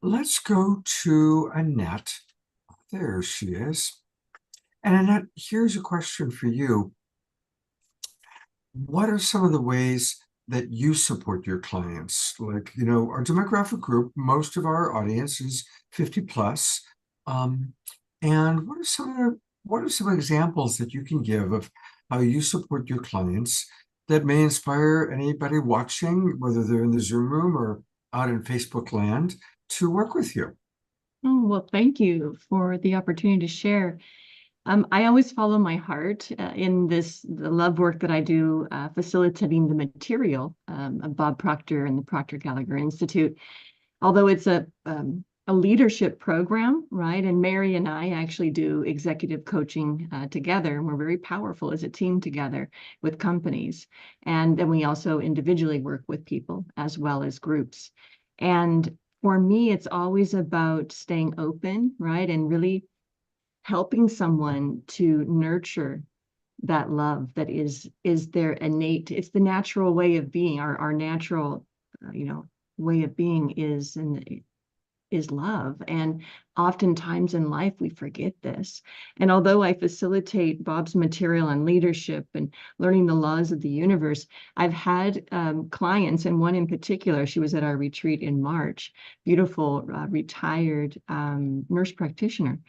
Speaker 2: Let's go to Annette. There she is. And Annette, here's a question for you. What are some of the ways that you support your clients? Like, our demographic group, most of our audience is 50 plus. And what are some examples that you can give of how you support your clients that may inspire anybody watching, whether they're in the Zoom room or out in Facebook land, to work with you?
Speaker 6: Oh, well, thank you for the opportunity to share. I always follow my heart in the love work that I do, facilitating the material of Bob Proctor and the Proctor Gallagher Institute. Although it's a a leadership program, right? And Mary and I actually do executive coaching together, and we're very powerful as a team together with companies. And then we also individually work with people as well as groups. And for me, it's always about staying open, right? And really helping someone to nurture that love that is their innate, it's the natural way of being. Our natural, way of being is love. And oftentimes in life, we forget this. And although I facilitate Bob's material on leadership and learning the laws of the universe, I've had clients, and one in particular, she was at our retreat in March, beautiful retired nurse practitioner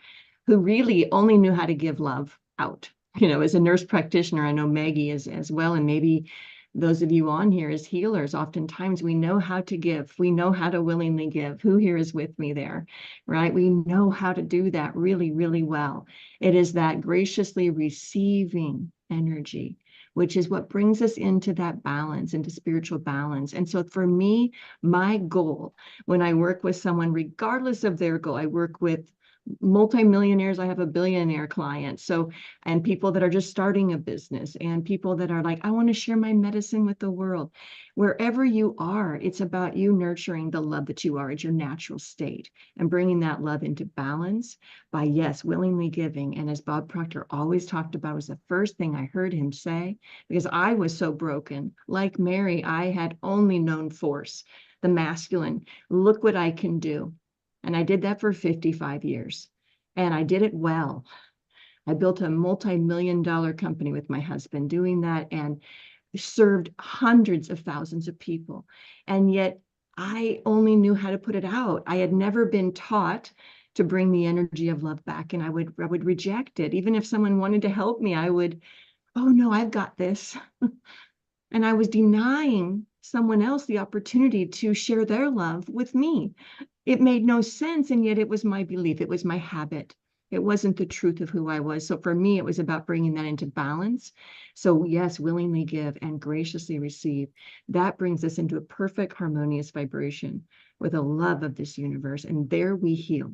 Speaker 6: who really only knew how to give love out. As a nurse practitioner, I know Maggie is as well, and maybe those of you on here as healers, oftentimes we know how to give. We know how to willingly give. Who here is with me there, right? We know how to do that really, really well. It is that graciously receiving energy, which is what brings us into that balance, into spiritual balance. And so for me, my goal when I work with someone, regardless of their goal, I work with multimillionaires. I have a billionaire client. So, and people that are just starting a business, and people that are like, I want to share my medicine with the world. Wherever you are, it's about you nurturing the love that you are at your natural state and bringing that love into balance by, yes, willingly giving. And as Bob Proctor always talked about, was the first thing I heard him say, because I was so broken. Like Mary, I had only known force, the masculine. Look what I can do. And I did that for 55 years, and I did it well. I built a multi-million-dollar company with my husband doing that, and served hundreds of thousands of people. And yet I only knew how to put it out. I had never been taught to bring the energy of love back, and I would reject it. Even if someone wanted to help me, I would, oh no, I've got this. And I was denying someone else the opportunity to share their love with me. It made no sense, and yet it was my belief. It was my habit. It wasn't the truth of who I was. So for me, it was about bringing that into balance. So yes, willingly give and graciously receive. That brings us into a perfect harmonious vibration with a love of this universe. And there we heal.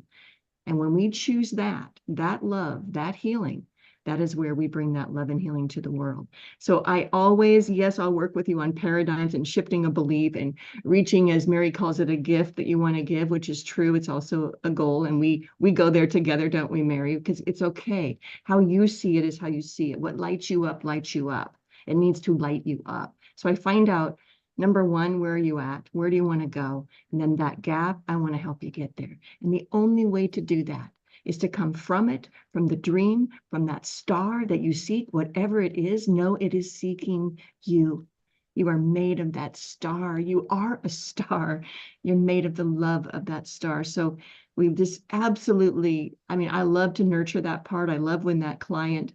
Speaker 6: And when we choose that love, that healing, that is where we bring that love and healing to the world. So I always, yes, I'll work with you on paradigms and shifting a belief and reaching, as Mary calls it, a gift that you want to give, which is true. It's also a goal. And we go there together, don't we, Mary? Because it's okay. How you see it is how you see it. What lights you up, lights you up. It needs to light you up. So I find out, number one, where are you at? Where do you want to go? And then that gap, I want to help you get there. And the only way to do that is to come from it, from the dream, from that star that you seek, whatever it is. No, it is seeking you. You are made of that star. You are a star. You're made of the love of that star. So we just absolutely, I love to nurture that part. I love when that client,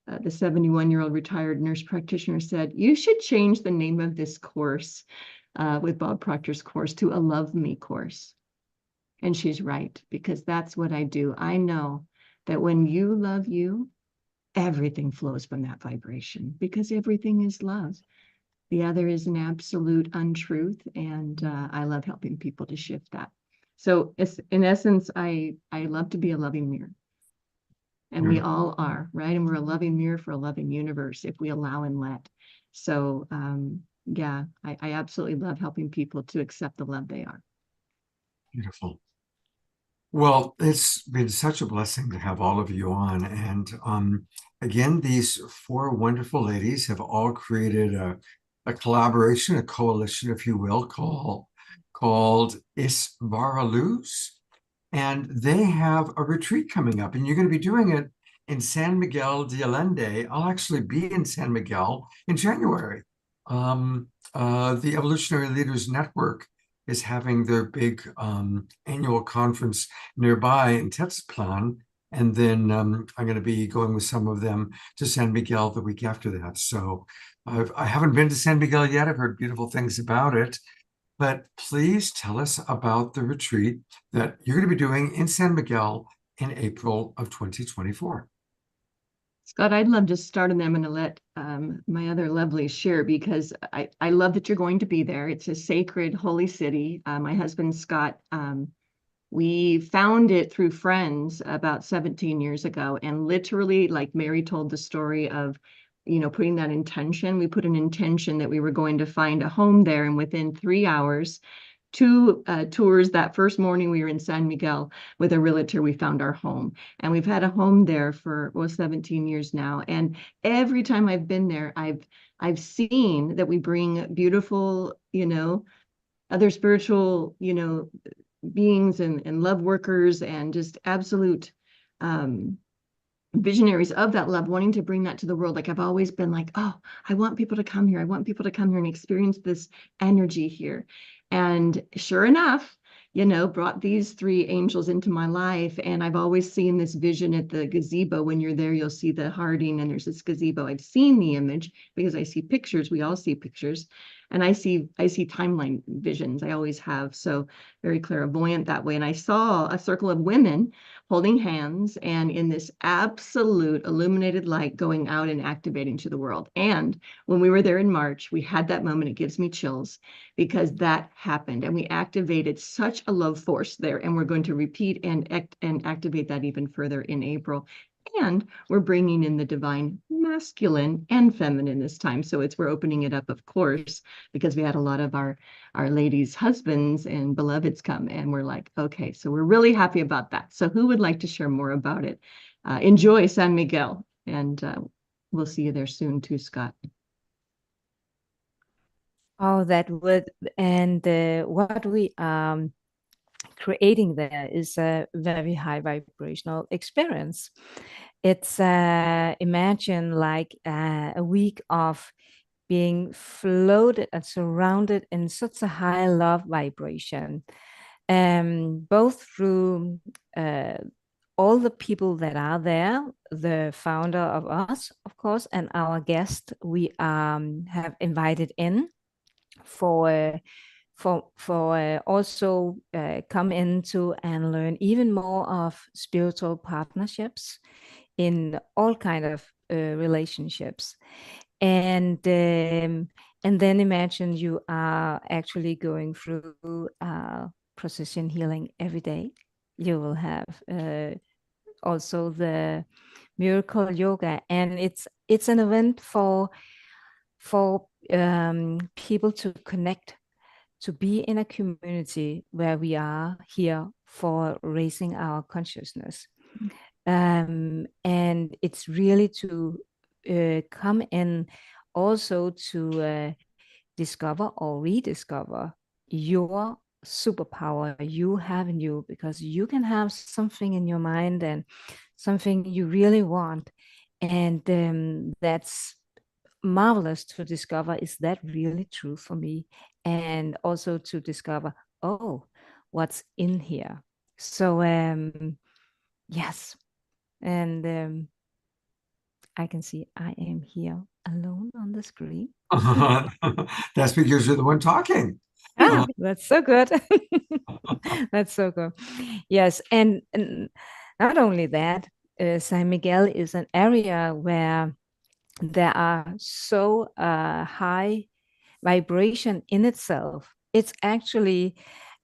Speaker 6: the 71-year-old retired nurse practitioner, said, you should change the name of this course with Bob Proctor's course to a Love Me course. And she's right, because that's what I do. I know that when you love you, everything flows from that vibration, because everything is love. The other is an absolute untruth, and I love helping people to shift that. So in essence, I love to be a loving mirror. And we all are, right? And we're a loving mirror for a loving universe if we allow and let. So yeah, I absolutely love helping people to accept the love they are.
Speaker 2: Beautiful. Well, it's been such a blessing to have all of you on. And again, these four wonderful ladies have all created a collaboration, a coalition, if you will, called Isbaraluz. And they have a retreat coming up, and you're going to be doing it in San Miguel de Allende. I'll actually be in San Miguel in January. The Evolutionary Leaders Network is having their big annual conference nearby in Tezcatlan. And then I'm going to be going with some of them to San Miguel the week after that. So I haven't been to San Miguel yet. I've heard beautiful things about it. But please tell us about the retreat that you're going to be doing in San Miguel in April of 2024.
Speaker 6: Scott, I'd love to start, and I'm going to let my other lovelies share, because I love that you're going to be there. It's a sacred, holy city. My husband, Scott, We found it through friends about 17 years ago, and literally, like Mary told the story of, putting that intention. We put an intention that we were going to find a home there, and within 3 hours, two tours that first morning, we were in San Miguel with a realtor. We found our home, and we've had a home there for 17 years now. And every time I've been there, I've seen that we bring beautiful, other spiritual, beings and love workers and just absolute visionaries of that love, wanting to bring that to the world. Like I've always been like, oh, I want people to come here. I want people to come here and experience this energy here. And sure enough, brought these 3 angels into my life. And I've always seen this vision at the gazebo. When you're there, you'll see the Harding and there's this gazebo. I've seen the image because I see pictures. We all see pictures. And I see timeline visions. I always have. So very clairvoyant that way. And I saw a circle of women holding hands and in this absolute illuminated light going out and activating to the world. And when we were there in March, we had that moment. It gives me chills because that happened. And we activated such a love force there. And we're going to repeat and activate that even further in April. And we're bringing in the divine masculine and feminine this time. So we're opening it up, of course, because we had a lot of our ladies' husbands and beloveds come. And we're like, okay, so we're really happy about that. So who would like to share more about it? Enjoy San Miguel. And we'll see you there soon too, Scott.
Speaker 4: Oh, that would, and what we are creating there is a very high vibrational experience. It's imagine like a week of being floated and surrounded in such a high love vibration, both through all the people that are there, the founder of us, of course, and our guest we have invited in for also come into and learn even more of spiritual partnerships in all kind of relationships. And then imagine you are actually going through precision healing every day. You will have also the miracle yoga, and it's an event for people to connect, to be in a community where we are here for raising our consciousness. And it's really to come in also to discover or rediscover your superpower you have in you, because you can have something in your mind and something you really want, and that's marvelous to discover, is that really true for me? And also to discover, oh, what's in here. So yes, and I can see I am here alone on the screen.
Speaker 2: That's because you're the one talking.
Speaker 4: That's so good. That's so good. Yes, and not only that, San Miguel is an area where there are so high vibration in itself. It's actually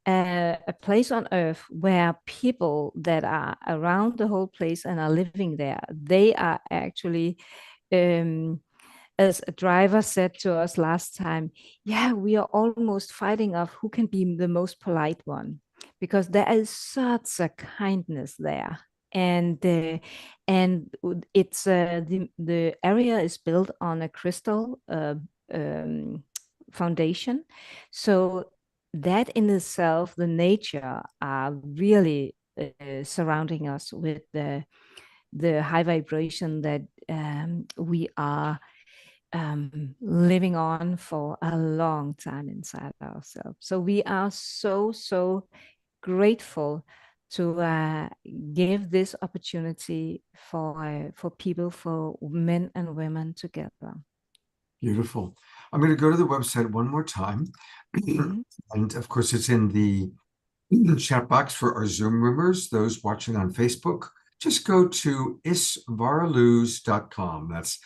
Speaker 4: a place on earth where people that are around the whole place and are living there, they are actually, as a driver said to us last time, yeah, we are almost fighting of who can be the most polite one, because there is such a kindness there. And it's the area is built on a crystal foundation, so that in itself, the nature are really surrounding us with the high vibration that we are living on for a long time inside ourselves. So we are so grateful to give this opportunity for people, for men and women together.
Speaker 2: Beautiful. I'm going to go to the website one more time. And of course, it's in the chat box for our Zoom roomers. Those watching on Facebook, just go to isvaraluz.com. That's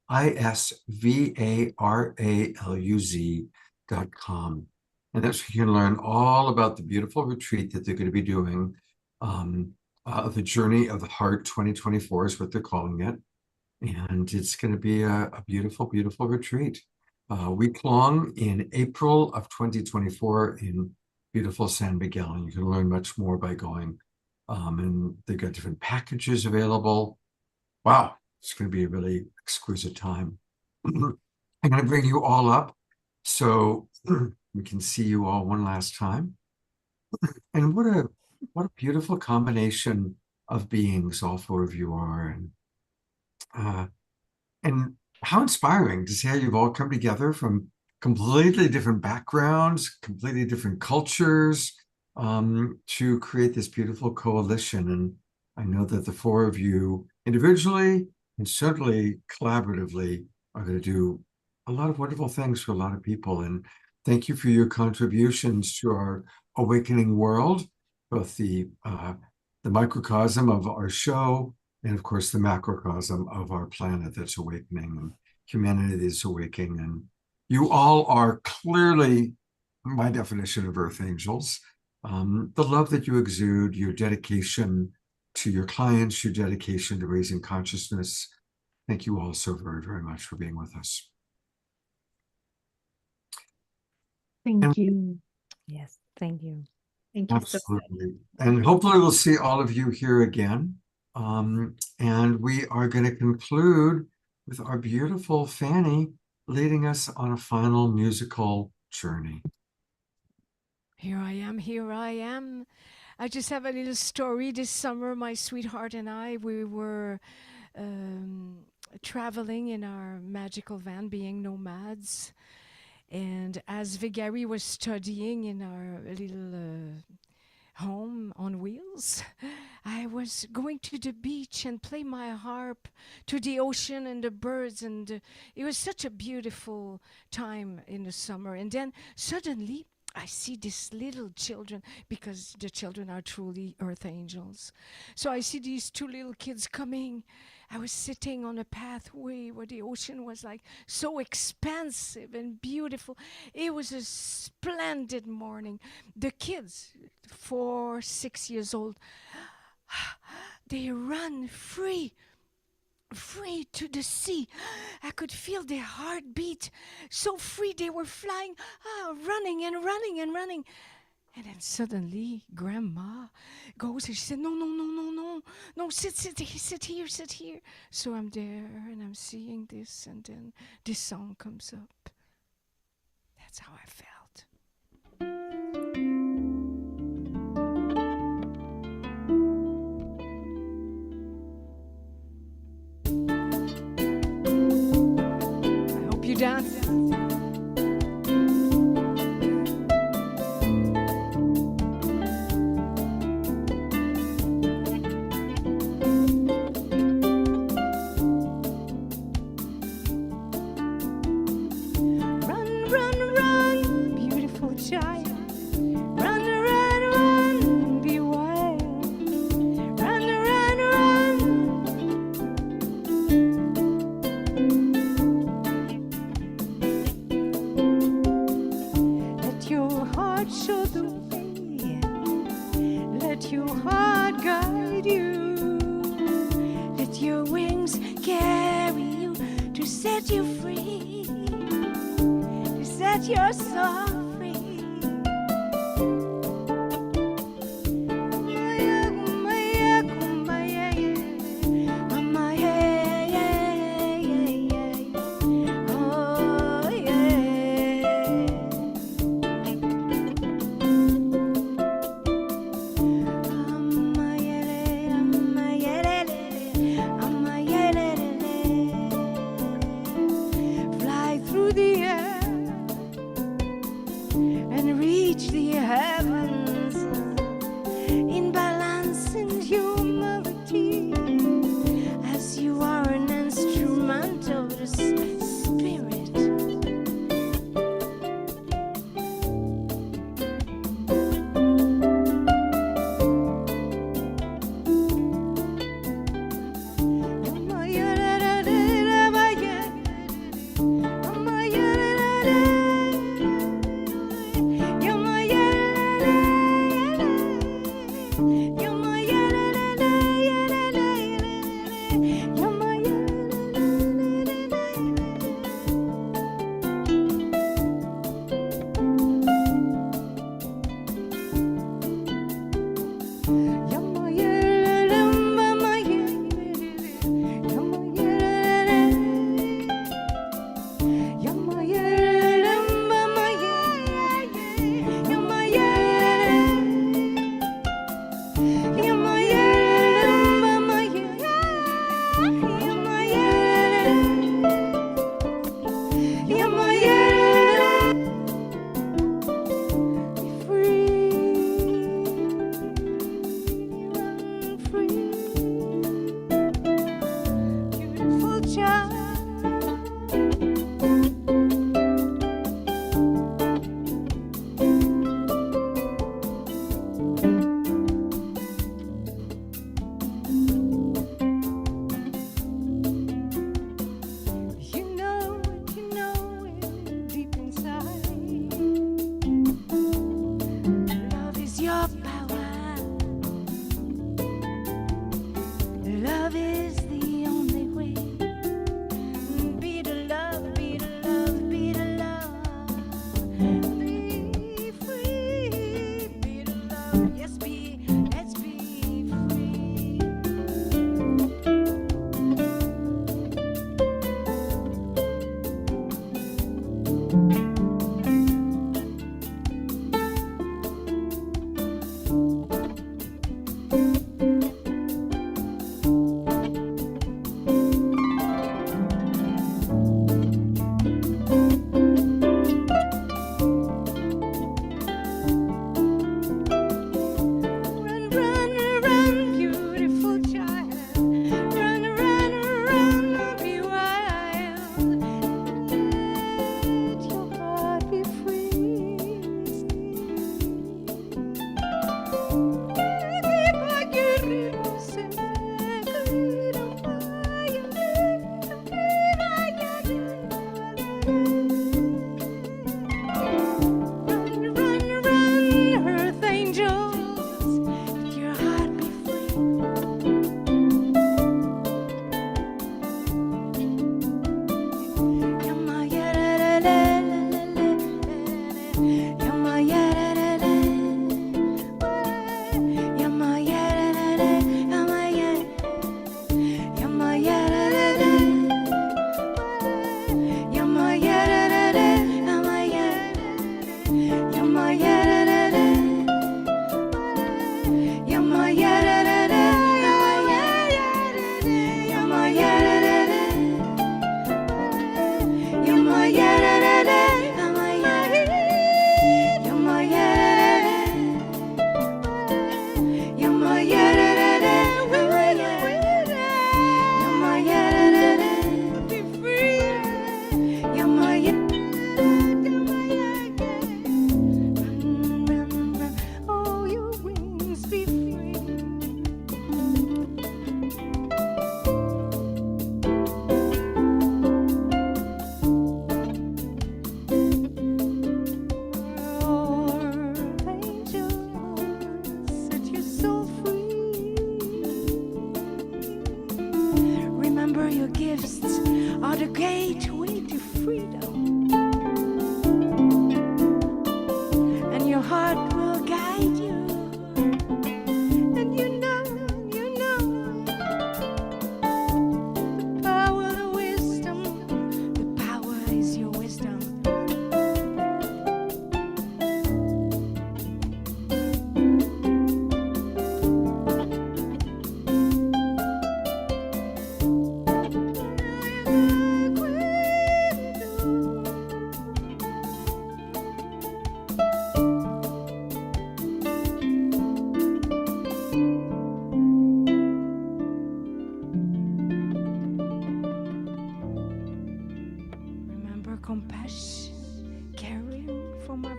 Speaker 2: ISVARALUZ.com. And that's where you can learn all about the beautiful retreat that they're going to be doing. The Journey of the Heart 2024 is what they're calling it. And it's going to be a beautiful, beautiful retreat. Week long in April of 2024 in beautiful San Miguel. And you can learn much more by going. And they've got different packages available. Wow, it's going to be a really exquisite time. I'm going to bring you all up so we can see you all one last time. And what a beautiful combination of beings all four of you are. And how inspiring to see how you've all come together from completely different backgrounds, completely different cultures, to create this beautiful coalition. And I know that the four of you individually and certainly collaboratively are going to do a lot of wonderful things for a lot of people. And thank you for your contributions to our awakening world, both the microcosm of our show and, of course, the macrocosm of our planet that's awakening and humanity that's awakening. And you all are clearly my definition of Earth Angels. The love that you exude, your dedication to your clients, your dedication to raising consciousness. Thank you all so very, very much for being with us.
Speaker 6: Thank you.
Speaker 4: Yes, thank you.
Speaker 3: Thank you so much.
Speaker 2: Absolutely. And hopefully we'll see all of you here again. And we are going to conclude with our beautiful Fanny leading us on a final musical journey.
Speaker 7: Here I am, here I am. I just have a little story. This summer, my sweetheart and I, we were traveling in our magical van, being nomads. And as Vigari was studying in our little home on wheels, I was going to the beach and play my harp to the ocean and the birds. And it was such a beautiful time in the summer. And then suddenly, I see these little children, because the children are truly earth angels. So I see these two little kids coming. I was sitting on a pathway where the ocean was like so expansive and beautiful. It was a splendid morning. The kids, 4, 6 years old, they run free to the sea. I could feel their heartbeat. So free, they were flying, running and running and running. And then suddenly, Grandma goes and she said, no, sit here. So I'm there and I'm seeing this, and then this song comes up. That's how I felt. You dance. Run, beautiful child. Run, be wild. Run. Let your heart show the way. Let your heart guide you. Let your wings carry you to set you free. To set your soul free. Oh, yeah. Fly through the air.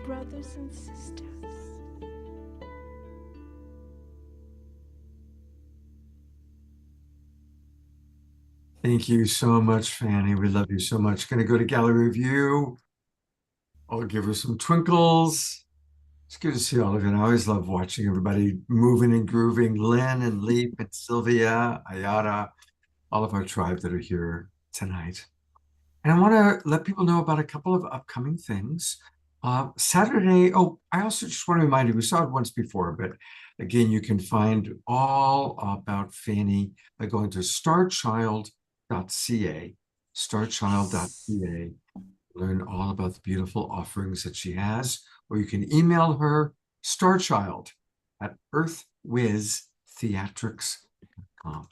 Speaker 7: brothers and sisters.
Speaker 2: Thank you so much, Fanny. We love you so much. Going to go to gallery view. I'll give her some twinkles. It's good to see all of you. And I always love watching everybody moving and grooving. Lynn and Leap and Sylvia, Ayada, all of our tribe that are here tonight. And I want to let people know about a couple of upcoming things. Saturday, oh, I also just want to remind you, we saw it once before, but again, you can find all about Fanny by going to starchild.ca, starchild.ca, learn all about the beautiful offerings that she has, or you can email her, starchild@earthwiztheatrics.com.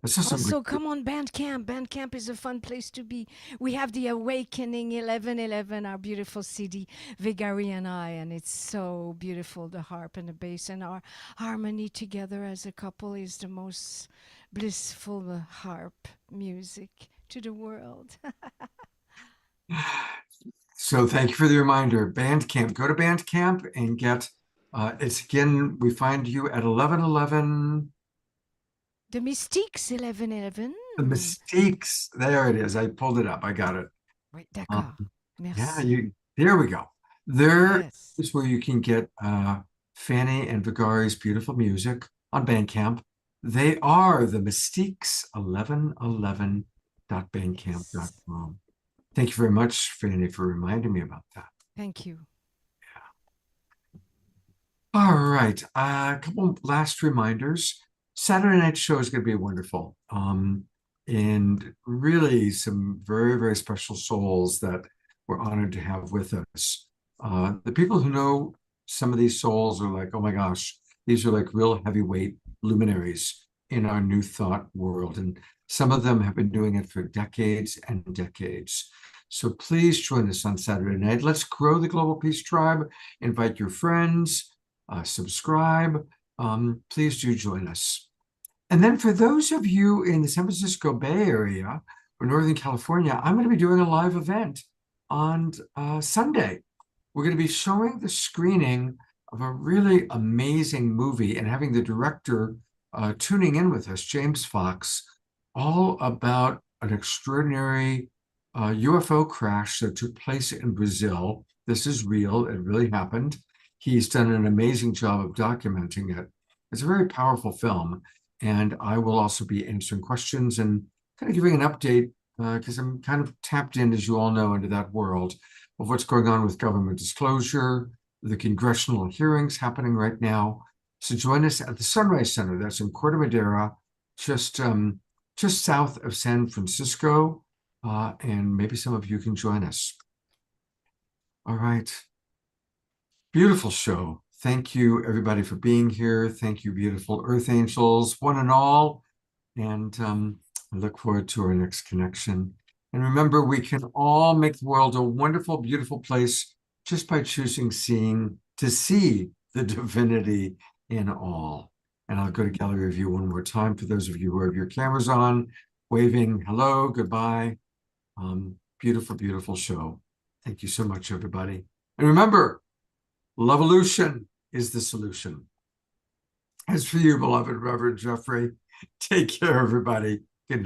Speaker 7: Also, come on Bandcamp. Bandcamp is a fun place to be. We have the Awakening 1111, our beautiful CD, Vigari and I, and it's so beautiful. The harp and the bass and our harmony together as a couple is the most blissful harp music to the world.
Speaker 2: So thank you for the reminder. Bandcamp, go to Bandcamp and get, it's again, we find you at 1111.
Speaker 7: The Mystiques 1111.
Speaker 2: The Mystiques, there it is. I pulled it up. I got it.
Speaker 7: Right, d'accord. Merci.
Speaker 2: Yeah, there we go. There
Speaker 7: Yes.
Speaker 2: is where you can get Fanny and Vigari's beautiful music on Bandcamp. They are the Mystiques 1111.bandcamp.com. Thank you very much, Fanny, for reminding me about that.
Speaker 7: Thank you.
Speaker 2: All right, a couple last reminders. Saturday night show is going to be wonderful. And really some very, very special souls that we're honored to have with us. The people who know some of these souls are like, oh my gosh, these are like real heavyweight luminaries in our New Thought world. And some of them have been doing it for decades and decades. So please join us on Saturday night. Let's grow the Global Peace Tribe. Invite your friends, subscribe. Please do join us. And then for those of you in the San Francisco Bay Area or Northern California, I'm going to be doing a live event on Sunday. We're going to be showing the screening of a really amazing movie and having the director tuning in with us, James Fox, all about an extraordinary UFO crash that took place in Brazil. This is real. It really happened. He's done an amazing job of documenting it. It's a very powerful film. And I will also be answering questions and kind of giving an update because I'm kind of tapped in, as you all know, into that world of what's going on with government disclosure, the congressional hearings happening right now. So join us at the Sunrise Center. That's in Corte Madera, just south of San Francisco. And maybe some of you can join us. All right. Beautiful show. Thank you, everybody, for being here. Thank you, beautiful Earth Angels, one and all. And I look forward to our next connection. And remember, we can all make the world a wonderful, beautiful place just by choosing to see the divinity in all. And I'll go to gallery view one more time for those of you who have your cameras on, waving hello, goodbye. Beautiful, beautiful show. Thank you so much, everybody. And remember, Lovolution is the solution. As for you, beloved Reverend Jeffrey, take care, everybody.